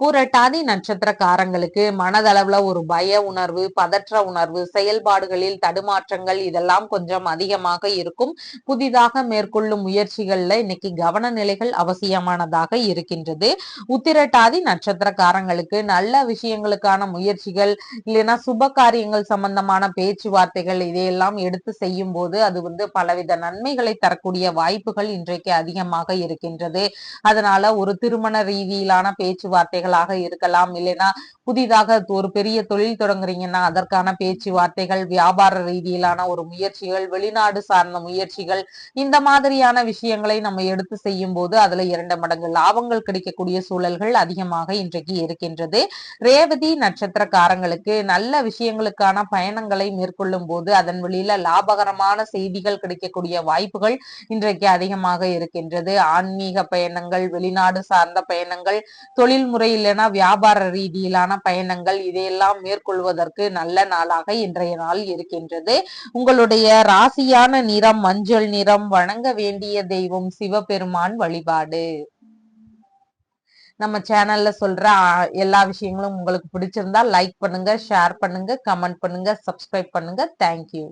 பூரட்டாதி நட்சத்திரக்காரங்களுக்கு மனதளவுல ஒரு பய உணர்வு, பதற்ற உணர்வு, செயல்பாடுகளில் தடுமாற்றங்கள் இதெல்லாம் கொஞ்சம் அதிகமாக இருக்கும். புதிதாக மேற்கொள்ளும் முயற்சிகள்ல இன்னைக்கு கவன நிலைகள் அவசியமானதாக இருக்கின்றது. உத்திரட்டாதி நட்சத்திரக்காரங்களுக்கு நல்ல விஷயங்களுக்கான முயற்சிகள் இல்லைன்னா சுப காரியங்கள் சம்பந்தமான பேச்சுவார்த்தைகள் இதையெல்லாம் எடுத்து செய்யும் போது அது பலவித நன்மைகளை தரக்கூடிய வாய்ப்புகள் இன்றைக்கு அதிகமாக இருக்கின்றது. அதனால ஒரு திருமண ரீதியிலான பேச்சுவார்த்தைகளாக இருக்கலாம், இல்லைன்னா புதிதாக ஒரு பெரிய தொழில் தொடங்குறீங்கன்னா அதற்கான பேச்சுவார்த்தைகள், வியாபார ரீதியிலான ஒரு முயற்சிகள், வெளிநாடு சார்ந்த முயற்சிகள் இந்த மாதிரியான விஷயங்களை நம்ம எடுத்து செய்யும் போது அதுல 2 மடங்கு லாபங்கள் கிடைக்கக்கூடிய சூழல்கள் அதிகமாக இன்றைக்கு இருக்கின்றது. ரேவதி நட்சத்திரக்காரங்களுக்கு நல்ல விஷயங்களுக்கான பயணங்களை மேற்கொள்ளும் போது அதன் வழியில லாபகரமான செய்திகள் கிடைக்கக்கூடிய வாய்ப்புகள் இன்றைக்கு அதிகமாக இருக்கின்றது. ஆன்மீக பயணங்கள், வெளிநாடு சார்ந்த பயணங்கள், தொழில்முறை இல்லைன்னா வியாபார ரீதியிலான பயணங்கள் இதையெல்லாம் மேற்கொள்வதற்கு நல்ல நாளாக இன்றைய நாள் இருக்கின்றது. உங்களுடைய ராசியான நிறம் மஞ்சள் நிறம். வணங்க வேண்டிய தெய்வம் சிவபெருமான் வழிபாடு. நம்ம சேனல்ல சொல்ற எல்லா விஷயங்களும் உங்களுக்கு பிடிச்சிருந்தா லைக் பண்ணுங்க, ஷேர் பண்ணுங்க, கமெண்ட் பண்ணுங்க, சப்ஸ்கிரைப் பண்ணுங்க. தேங்க்யூ.